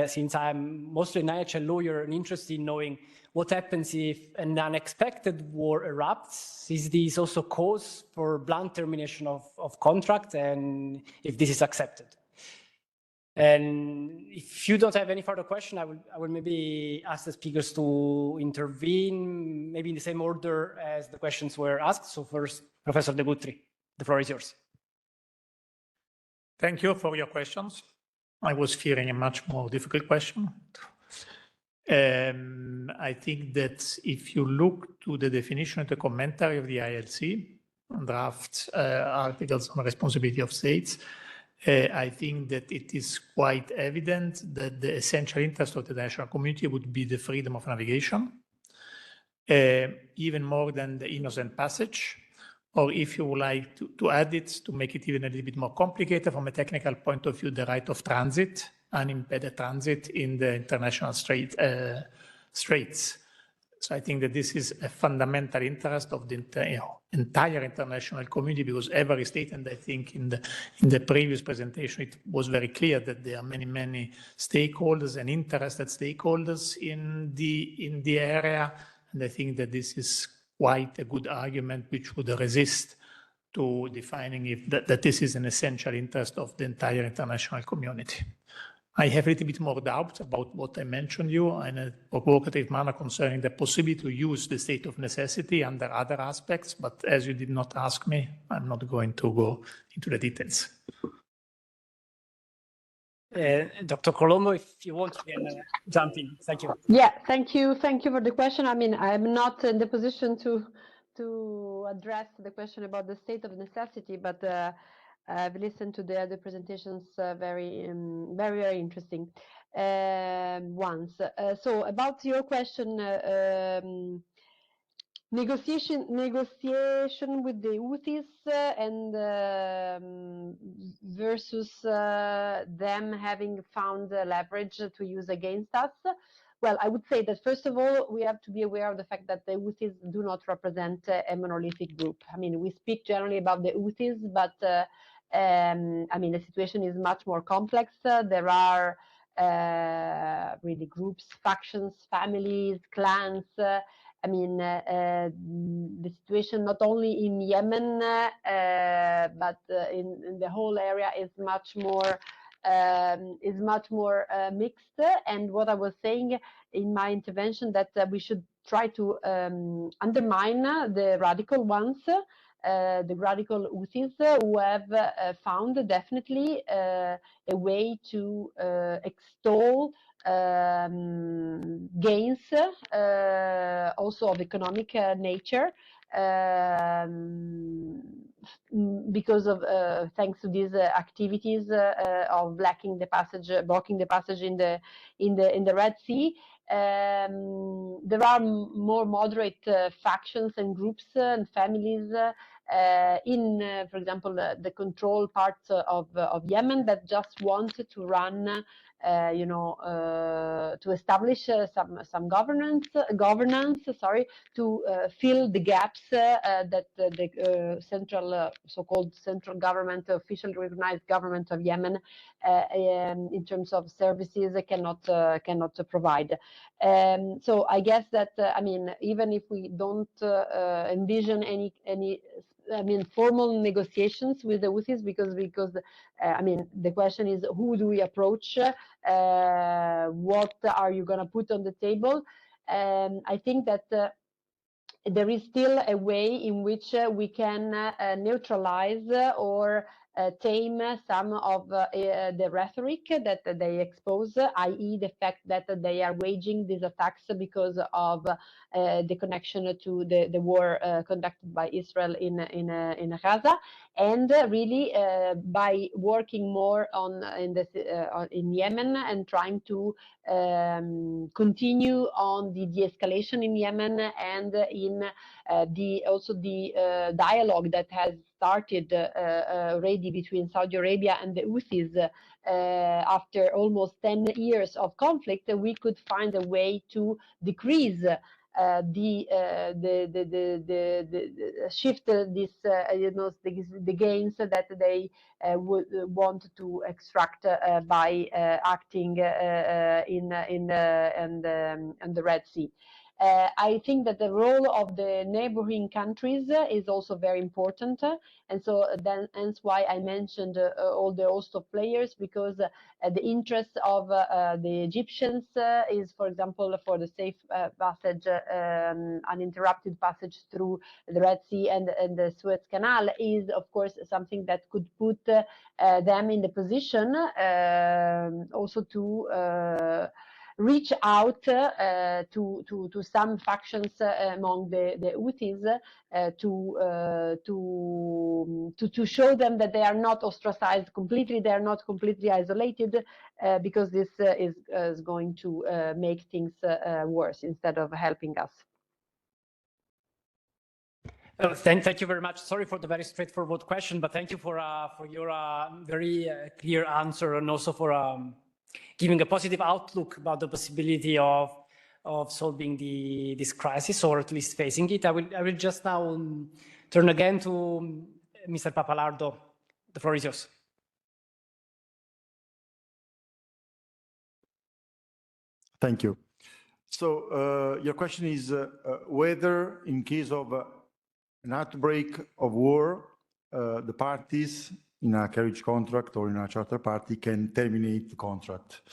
since I'm mostly an IHL lawyer, an interest in knowing what happens if an unexpected war erupts. Is this also cause for blunt termination of contract, and if this is accepted? And if you don't have any further question, I will maybe ask the speakers to intervene, maybe in the same order as the questions were asked. So first, Professor de Guttry, the floor is yours. Thank you for your questions. I was fearing a much more difficult question. I think that if you look to the definition of the commentary of the ILC, draft articles on responsibility of states, I think that it is quite evident that the essential interest of the international community would be the freedom of navigation, even more than the innocent passage, or if you would like to add it, to make it even a little bit more complicated from a technical point of view, the right of transit, unimpeded transit in the international straits. So I think that this is a fundamental interest of the entire international community, because every state, and I think in the previous presentation, it was very clear that there are many stakeholders and interested stakeholders in the area. And I think that this is quite a good argument which would resist to defining that this is an essential interest of the entire international community. I have a little bit more doubt about what I mentioned you in a provocative manner concerning the possibility to use the state of necessity under other aspects, but as you did not ask me, I'm not going to go into the details. Dr. Colombo, if you want, you can jump in. Thank you. Yeah, thank you. Thank you for the question. I mean, I'm not in the position to address the question about the state of necessity, but I've listened to the other presentations, very interesting ones. So about your question, Negotiation with the Houthis and versus them having found leverage to use against us. Well, I would say that first of all, we have to be aware of the fact that the Houthis do not represent a monolithic group. I mean, we speak generally about the Houthis, but I mean, the situation is much more complex. There are really groups, factions, families, clans. I mean, the situation not only in Yemen, but in the whole area is much more mixed. And what I was saying in my intervention, that we should try to undermine the radical ones, the radical Houthis, who have found definitely a way to extol gains, also of economic nature, because of thanks to these activities of blocking the passage in the Red Sea. There are more moderate factions and groups and families in, for example, the control parts of Yemen that just want to run, to establish some governance, to fill the gaps that the central, so-called central government, officially recognized government of Yemen, in terms of services cannot provide. So I guess that I mean, even if we don't envision any I mean, formal negotiations with the Houthis, because I mean, the question is, who do we approach? What are you going to put on the table? I think that there is still a way in which we can neutralize or tame some of the rhetoric that they expose, i.e. the fact that they are waging these attacks because of the connection to the war conducted by Israel in Gaza, and really by working more in Yemen and trying to continue on the de-escalation in Yemen, and in also the dialogue that has started already between Saudi Arabia and the Houthis. After almost 10 years of conflict, we could find a way to decrease shift this the gains that they would want to extract by acting in the Red Sea. I think that the role of the neighboring countries is also very important, and so hence why I mentioned all the host of players, because the interest of the Egyptians is, for example, for the safe passage, uninterrupted passage through the Red Sea and the Suez Canal, is of course something that could put them in the position also to reach out to some factions among the Houthis to show them that they are not ostracized completely, they are not completely isolated, because this is going to make things worse instead of helping us. Thank you very much. Sorry for the very straightforward question, but thank you for your very clear answer, and also for giving a positive outlook about the possibility of solving this crisis, or at least facing it. I will just now turn again to Mr. Pappalardo. The floor is yours. Thank you. So your question is whether, in case of an outbreak of war, the parties in a carriage contract or in a charter party can terminate the contract.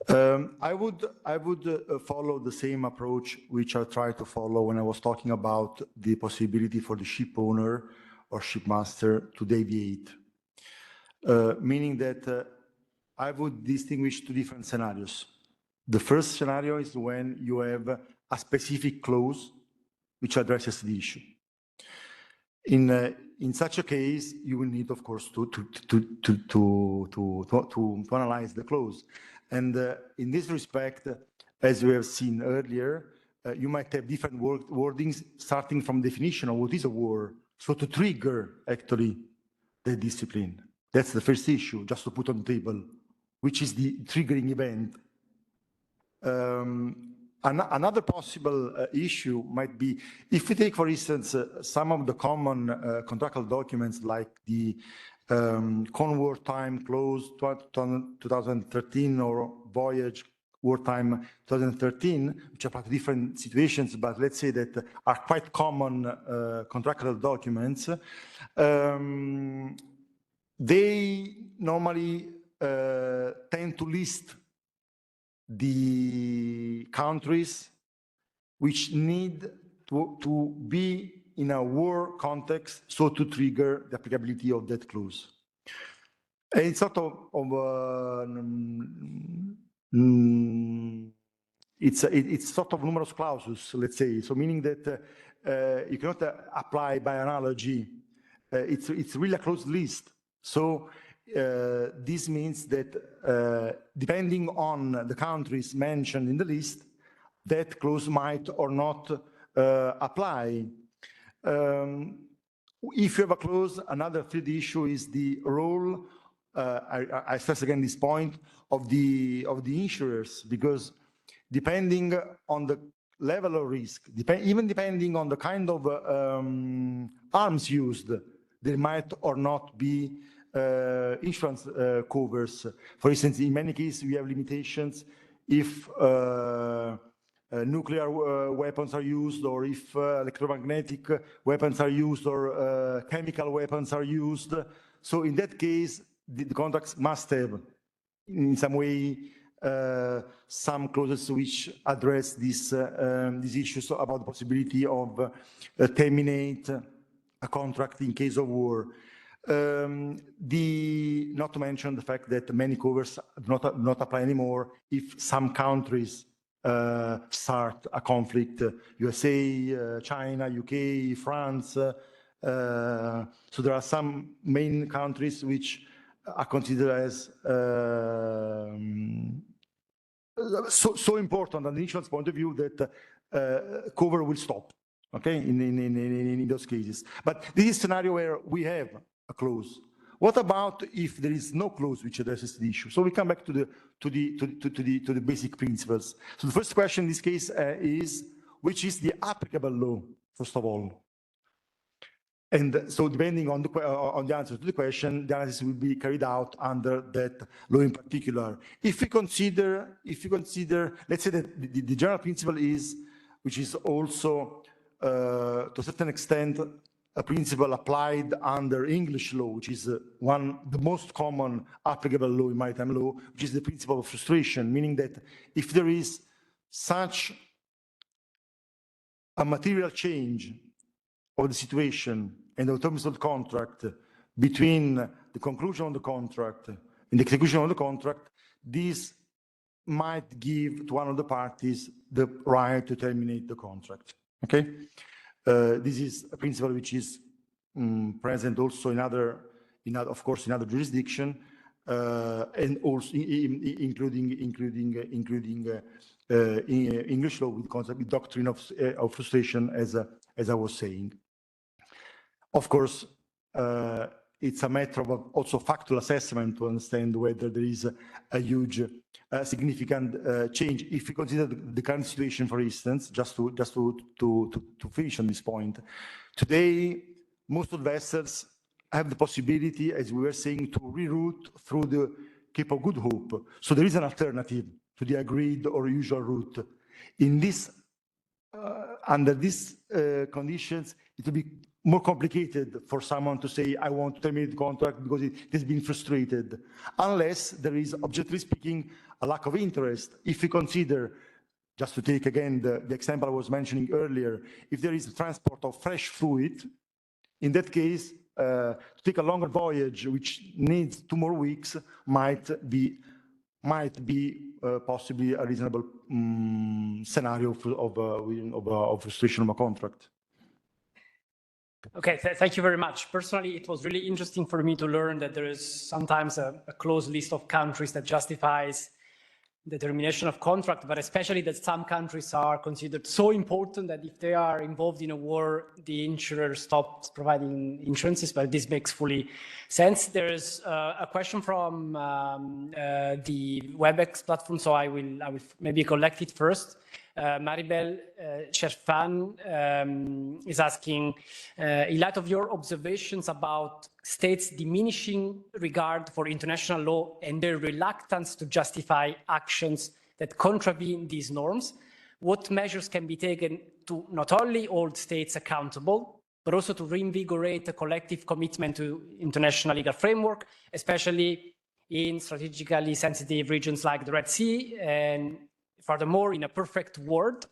I would follow the same approach which I tried to follow when I was talking about the possibility for the ship owner or shipmaster to deviate, meaning that I would distinguish two different scenarios. The first scenario is when you have a specific clause which addresses the issue. In such a case, you will need, of course, to analyze the clause. And in this respect, as we have seen earlier, you might have different wordings starting from definition of what is a war. So to trigger actually the discipline. That's the first issue, just to put on the table, which is the triggering event. Another possible issue might be, if we take, for instance, some of the common contractual documents like the Corn Wartime Clause 2013 or Voyage Wartime 2013, which apply to different situations, but let's say that are quite common contractual documents, they normally tend to list the countries which need to be in a war context, so to trigger the applicability of that clause. And it's sort of it's sort of numerous clauses, let's say. So meaning that you cannot apply by analogy. It's really a closed list. So this means that depending on the countries mentioned in the list, that clause might or not apply. If you have a clause, another third issue is the role, I stress again this point, of the insurers, because depending on the level of risk, even depending on the kind of arms used, there might or not be insurance covers. For instance, in many cases, we have limitations if nuclear weapons are used, or if electromagnetic weapons are used, or chemical weapons are used. So in that case, the contracts must have, in some way, some clauses which address these issues about the possibility of terminate a contract in case of war. Not to mention the fact that many covers do not apply anymore if some countries start a conflict, USA, China, UK, France. So there are some main countries which are considered as so important on the insurance point of view that cover will stop, okay, in those cases. But this is a scenario where we have a clause. What about if there is no clause which addresses the issue? So we come back to the basic principles. So the first question in this case is, which is the applicable law, first of all? And so depending on the answer to the question, the analysis will be carried out under that law in particular. If we consider, let's say that the general principle is, which is also to a certain extent a principle applied under English law, which is the most common applicable law in maritime law, which is the principle of frustration, meaning that if there is such a material change of the situation and the terms of the contract between the conclusion of the contract and the execution of the contract, this might give to one of the parties the right to terminate the contract, okay? This is a principle which is present also in other jurisdiction, and also including English law with concept, with doctrine of frustration, as I was saying. Of course, it's a matter of also factual assessment to understand whether there is a huge, significant change. If you consider the current situation, for instance, just to finish on this point, today most of the vessels have the possibility, as we were saying, to reroute through the Cape of Good Hope. So there is an alternative to the agreed or usual route. In this, under these conditions, it will be more complicated for someone to say, I want to terminate the contract because it has been frustrated, unless there is, objectively speaking, a lack of interest. If we consider, just to take again the example I was mentioning earlier, if there is transport of fresh fluid, in that case, to take a longer voyage, which needs 2 more weeks, might be possibly a reasonable scenario of frustration of a contract. Okay, thank you very much. Personally, it was really interesting for me to learn that there is sometimes a closed list of countries that justifies the termination of contract, but especially that some countries are considered so important that if they are involved in a war, the insurer stops providing insurances, but this makes fully sense. There is a question from the WebEx platform, so I will maybe collect it first. Maribel Cherfan is asking, in light of your observations about states' diminishing regard for international law and their reluctance to justify actions that contravene these norms, what measures can be taken to not only hold states accountable, but also to reinvigorate a collective commitment to international legal framework, especially in strategically sensitive regions like the Red Sea, and furthermore, in a perfect world,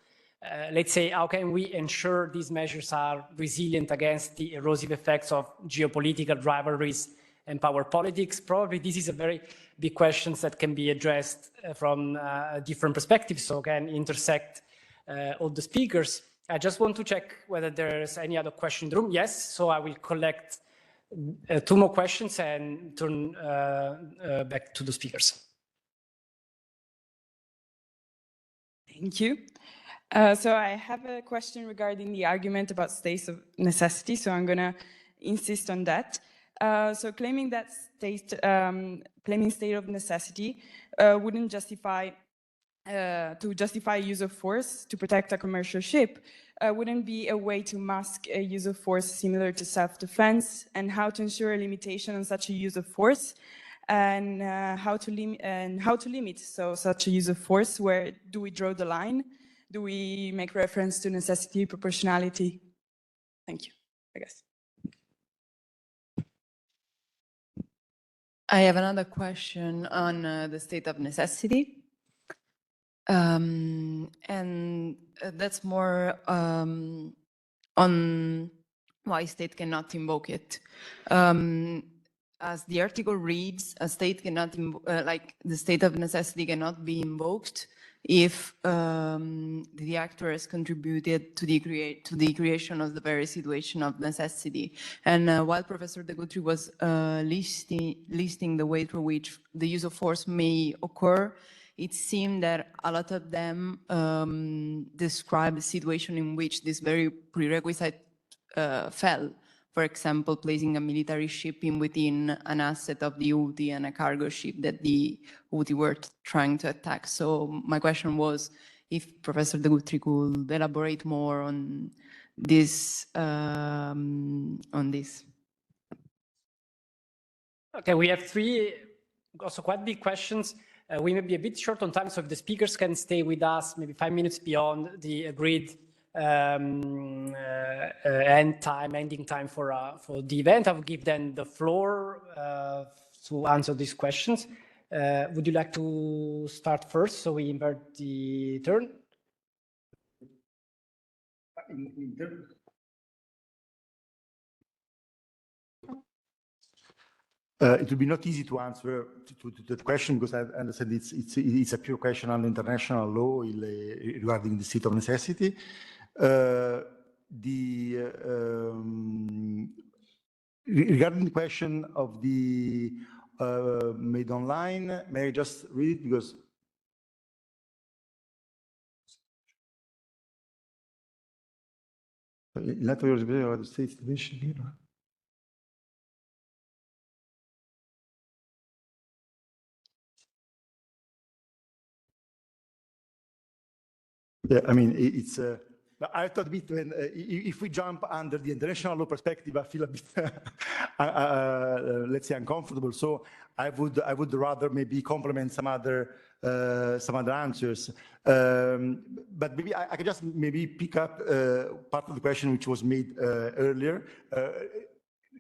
let's say, how can we ensure these measures are resilient against the erosive effects of geopolitical rivalries and power politics? Probably this is a very big question that can be addressed from different perspectives, so can intersect all the speakers. I just want to check whether there's any other question in the room. Yes, so I will collect 2 more questions and turn back to the speakers. Thank you. So I have a question regarding the argument about states of necessity, so I'm going to insist on that. So claiming that claiming state of necessity wouldn't justify use of force to protect a commercial ship, wouldn't be a way to mask a use of force similar to self-defense, and how to ensure a limitation on such a use of force, and how to limit such a use of force. Where do we draw the line? Do we make reference to necessity, proportionality? Thank you, I guess. I have another question on the state of necessity. And that's more on why state cannot invoke it. As the article reads, a state cannot, like the state of necessity cannot be invoked if the actor has contributed to the creation of the very situation of necessity. And while Professor de Guttry was listing the way through which the use of force may occur, it seemed that a lot of them describe a situation in which this very prerequisite fell. For example, placing a military ship in within an asset of the Houthi and a cargo ship that the Houthi were trying to attack. So my question was if Professor de Guttry could elaborate more on this. Okay, we have 3 also quite big questions. We may be a bit short on time, so if the speakers can stay with us maybe 5 minutes beyond the agreed ending time for the event, I will give them the floor to answer these questions. Would you like to start first, so we invert the turn? It will be not easy to answer to that question, because I understand it's a pure question on international law regarding the state of necessity. Regarding the question of the made online, may I just read it, because the state's division here. Yeah, I mean, it's. I have to admit, when if we jump under the international law perspective, I feel a bit, let's say, uncomfortable. So I would rather maybe complement some other answers. But maybe I could just maybe pick up part of the question which was made earlier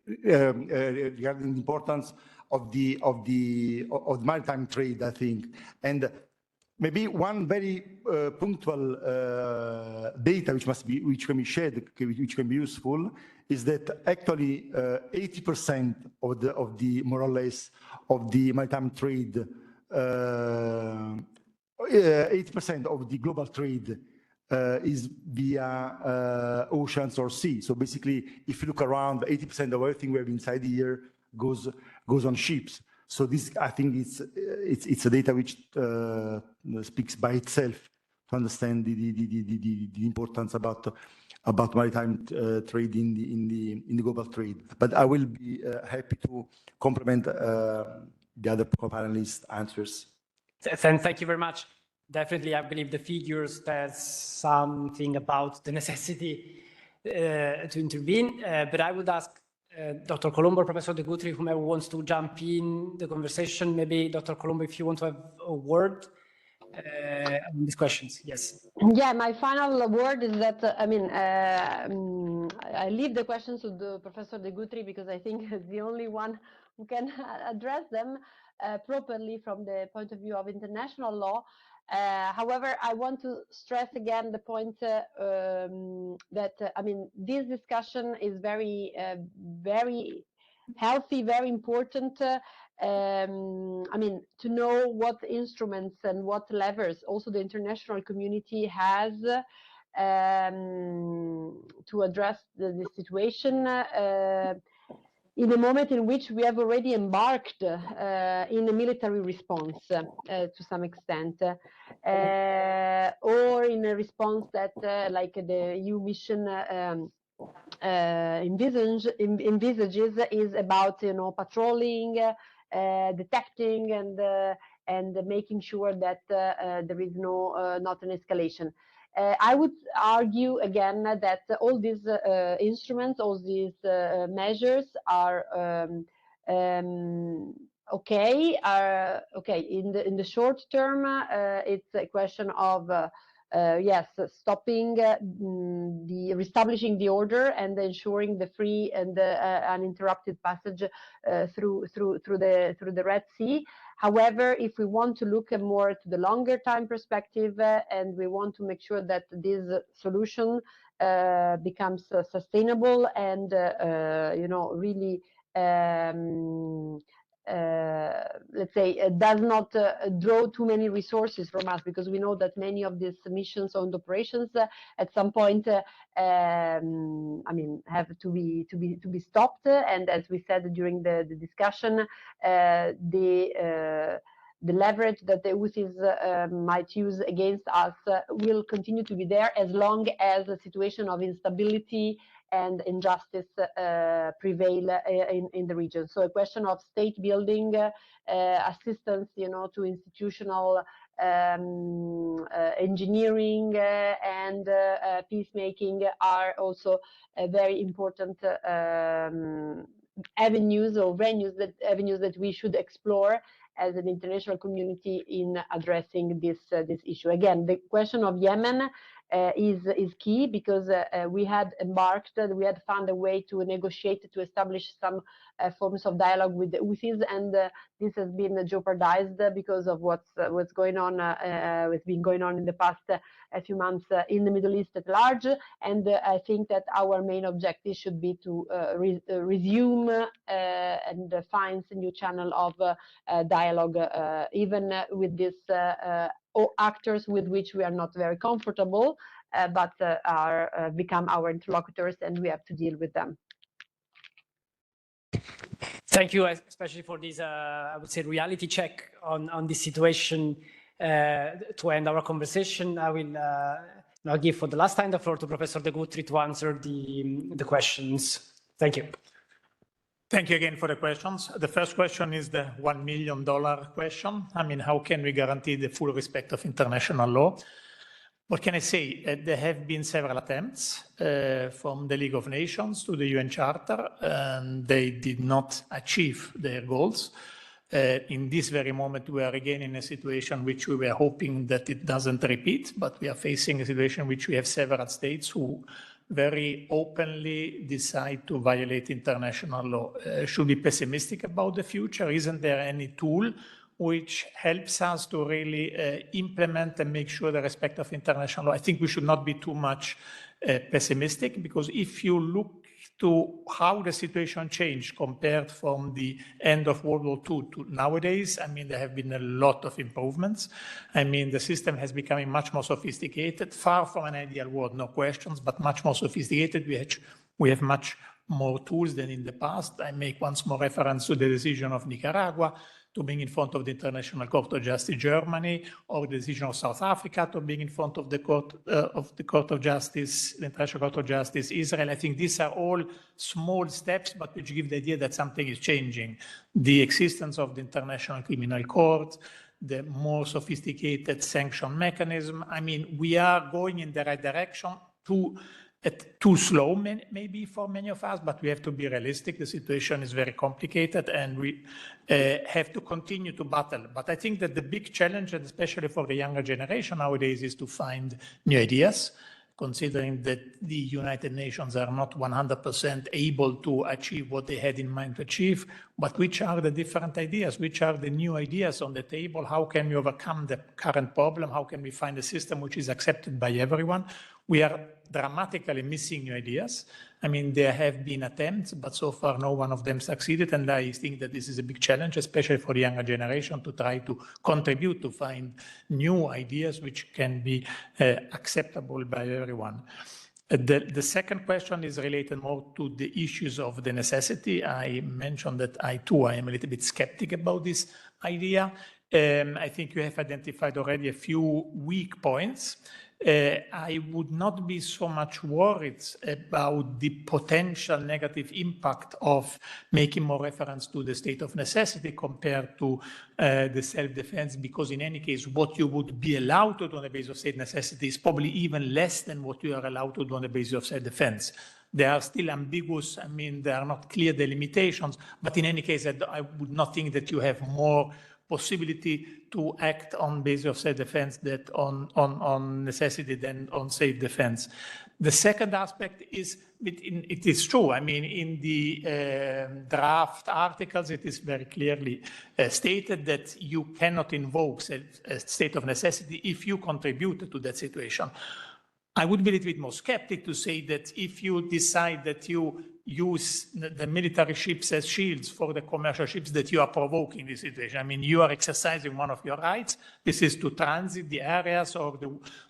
regarding the importance of the maritime trade, I think. And maybe one very punctual data which can be shared, which can be useful, is that actually 80% of the more or less of the maritime trade, 80% of the global trade is via oceans or sea. So basically, if you look around, 80% of everything we have inside here goes on ships. So this, I think, it's a data which speaks by itself to understand the importance about maritime trade in the global trade. But I will be happy to complement the other panelists' answers. Thank you very much. Definitely, I believe the figures tell something about the necessity to intervene. But I would ask Dr. Colombo, Professor de Guttry, whomever wants to jump in the conversation. Maybe Dr. Colombo, if you want to have a word on these questions. Yes. Yeah, my final word is that, I leave the questions to the Professor de Guttry because I think he's the only one who can address them properly from the point of view of international law. However, I want to stress again the point that, this discussion is very, very healthy, very important. To know what instruments and what levers also the international community has to address the situation in a moment in which we have already embarked in a military response to some extent, or in a response that, like the EU mission envisages, is about patrolling, detecting, and making sure that there is not an escalation. I would argue again that all these instruments, all these measures are okay. In the short term, it's a question of stopping reestablishing the order and ensuring the free and uninterrupted passage through the Red Sea. However, if we want to look more to the longer time perspective and we want to make sure that this solution becomes sustainable and really let's say does not draw too many resources from us, because we know that many of these missions and operations at some point have to be stopped, and as we said during the discussion, the leverage that the Houthis might use against us will continue to be there as long as the situation of instability and injustice prevail in the region. So a question of state building, assistance, to institutional engineering and peacemaking are also very important avenues that we should explore as an international community in addressing this issue. Again, the question of Yemen is key, because we had found a way to negotiate, to establish some forms of dialogue with the Houthis, and this has been jeopardized because of what's going on, what's been going on in the past few months in the Middle East at large. And I think that our main objective should be to resume and find a new channel of dialogue, even with these actors with which we are not very comfortable, but are become our interlocutors, and we have to deal with them. Thank you, especially for this, I would say, reality check on this situation. To end our conversation, I will now give for the last time the floor to Professor de Guttry to answer the questions. Thank you. Thank you again for the questions. The first question is the $1 million question. How can we guarantee the full respect of international law? What can I say? There have been several attempts from the League of Nations to the UN Charter, and they did not achieve their goals. In this very moment, we are again in a situation which we were hoping that it doesn't repeat, but we are facing a situation in which we have several states who very openly decide to violate international law. Should we be pessimistic about the future? Isn't there any tool which helps us to really implement and make sure the respect of international law? I think we should not be too much pessimistic, because if you look to how the situation changed compared from the end of World War II to nowadays, there have been a lot of improvements. The system has become much more sophisticated, far from an ideal world, no questions, but much more sophisticated. We have much more tools than in the past. I make once more reference to the decision of Nicaragua. to being in front of the International Court of Justice Germany, or the decision of South Africa to being in front of the Court of Justice, the International Court of Justice Israel. I think these are all small steps, but which give the idea that something is changing. The existence of the International Criminal Court, the more sophisticated sanction mechanism. I mean, we are going in the right direction, too slow maybe for many of us, but we have to be realistic. The situation is very complicated and we have to continue to battle. But I think that the big challenge, and especially for the younger generation nowadays, is to find new ideas, considering that the United Nations are not 100% able to achieve what they had in mind to achieve, but which are the different ideas, which are the new ideas on the table, how can we overcome the current problem, how can we find a system which is accepted by everyone. We are dramatically missing new ideas. I mean, there have been attempts, but so far no one of them succeeded, and I think that this is a big challenge, especially for the younger generation, to try to contribute to find new ideas which can be acceptable by everyone. The second question is related more to the issues of the necessity. I mentioned that I am a little bit skeptic about this idea. I think you have identified already a few weak points. I would not be so much worried about the potential negative impact of making more reference to the state of necessity compared to the self-defense, because in any case, what you would be allowed to do on the basis of state necessity is probably even less than what you are allowed to do on the basis of self-defense. They are still ambiguous. I mean, they are not clear delimitations, but in any case, I would not think that you have more possibility to act on basis of self-defense that on necessity than on self-defense. The second aspect is, it is true. I mean, in the draft articles, it is very clearly stated that you cannot invoke a state of necessity if you contribute to that situation. I would be a little bit more skeptic to say that if you decide that you use the military ships as shields for the commercial ships, that you are provoking this situation. I mean, you are exercising one of your rights. This is to transit the areas or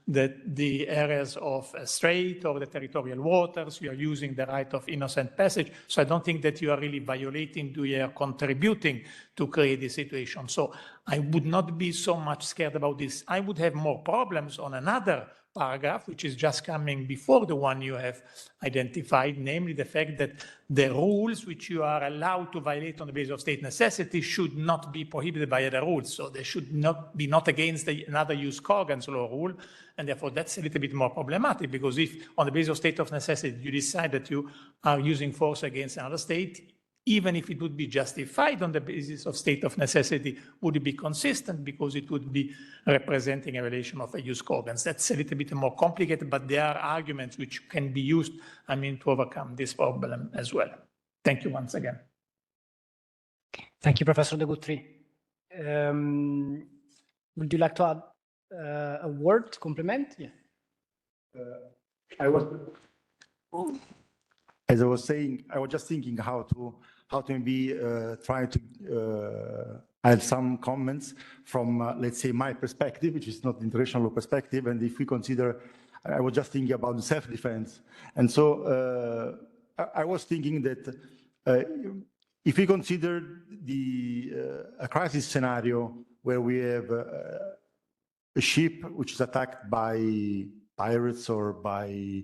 the areas of a strait or the territorial waters. You are using the right of innocent passage. So I don't think that you are really violating, you are contributing to create this situation. So I would not be so much scared about this. I would have more problems on another paragraph, which is just coming before the one you have identified, namely the fact that the rules which you are allowed to violate on the basis of state necessity should not be prohibited by other rules. So they should not be against another use Corgan's law rule, and therefore that's a little bit more problematic, because if on the basis of state of necessity you decide that you are using force against another state, even if it would be justified on the basis of state of necessity, would it be consistent, because it would be representing a violation of a use Corgan's. That's a little bit more complicated, but there are arguments which can be used, I mean, to overcome this problem as well. Thank you once again. Thank you, Professor de Guttry. Would you like to add a word to complement? Yeah. As I was saying, I was just thinking how to maybe try to add some comments from, let's say, my perspective, which is not the international law perspective. And if we consider, I was just thinking about the self-defense. And so I was thinking that if we consider a crisis scenario where we have a ship which is attacked by pirates or by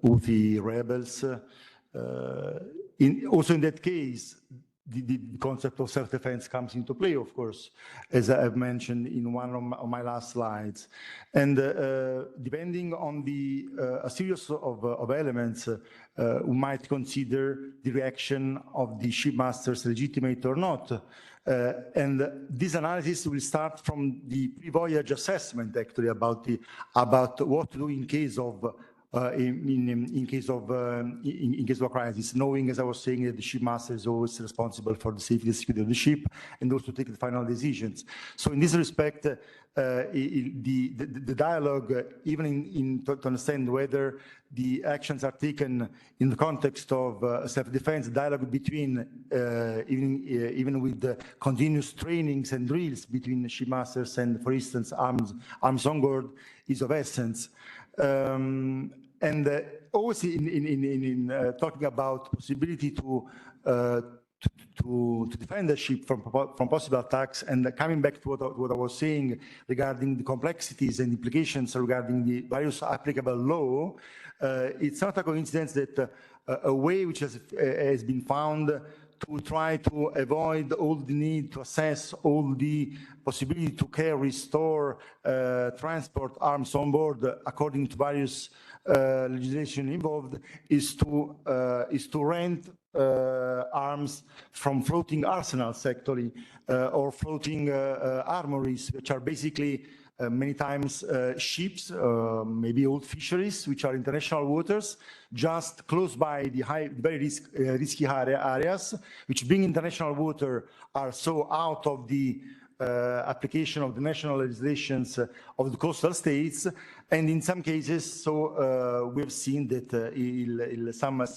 Houthi rebels, also in that case, the concept of self-defense comes into play, of course, as I've mentioned in one of my last slides. And depending on a series of elements, we might consider the reaction of the shipmasters legitimate or not. And this analysis will start from the pre-voyage assessment, actually, about what to do in case of in case of a crisis, knowing, as I was saying, that the shipmaster is always responsible for the safety and security of the ship and also take the final decisions. So in this respect, the dialogue, even to understand whether the actions are taken in the context of self-defense, dialogue between, even with the continuous trainings and drills between shipmasters and, for instance, arms on board, is of essence. And also in talking about possibility to to defend the ship from possible attacks. And coming back to what I was saying regarding the complexities and implications regarding the various applicable law, it's not a coincidence that a way which has been found to try to avoid all the need to assess all the possibility to carry, store, transport arms on board according to various legislation involved is to rent arms from floating arsenals, actually, or floating armories, which are basically many times ships, maybe old fisheries, which are international waters, just close by the very risky areas, which being international water are so out of the application of the national legislations of the coastal states, and in some cases, so we've seen that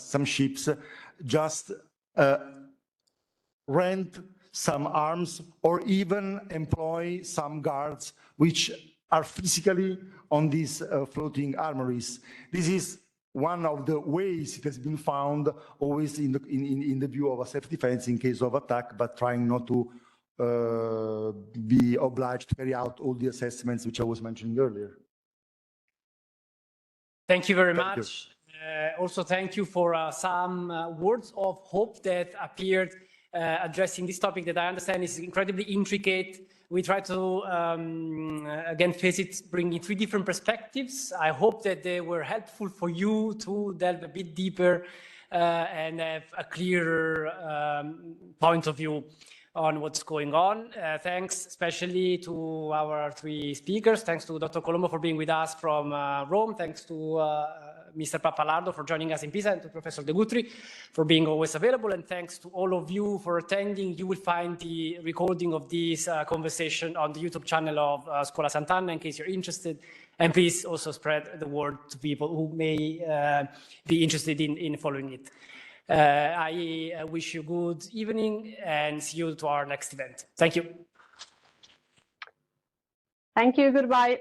some ships just rent some arms or even employ some guards which are physically on these floating armories. This is one of the ways it has been found, always in the view of a self-defense in case of attack, but trying not to be obliged to carry out all the assessments which I was mentioning earlier. Thank you very much. Also, thank you for some words of hope that appeared addressing this topic that I understand is incredibly intricate. We try to, again, face it, bringing three different perspectives. I hope that they were helpful for you to delve a bit deeper and have a clearer point of view on what's going on. Thanks especially to our three speakers. Thanks to Dr. Colombo for being with us from Rome. Thanks to Mr. Pappalardo for joining us in Pisa, and to Professor de Guttry for being always available. And thanks to all of you for attending. You will find the recording of this conversation on the YouTube channel of Scuola Sant'Anna in case you're interested. And please also spread the word to people who may be interested in following it. I wish you good evening and see you to our next event. Thank you. Thank you. Goodbye.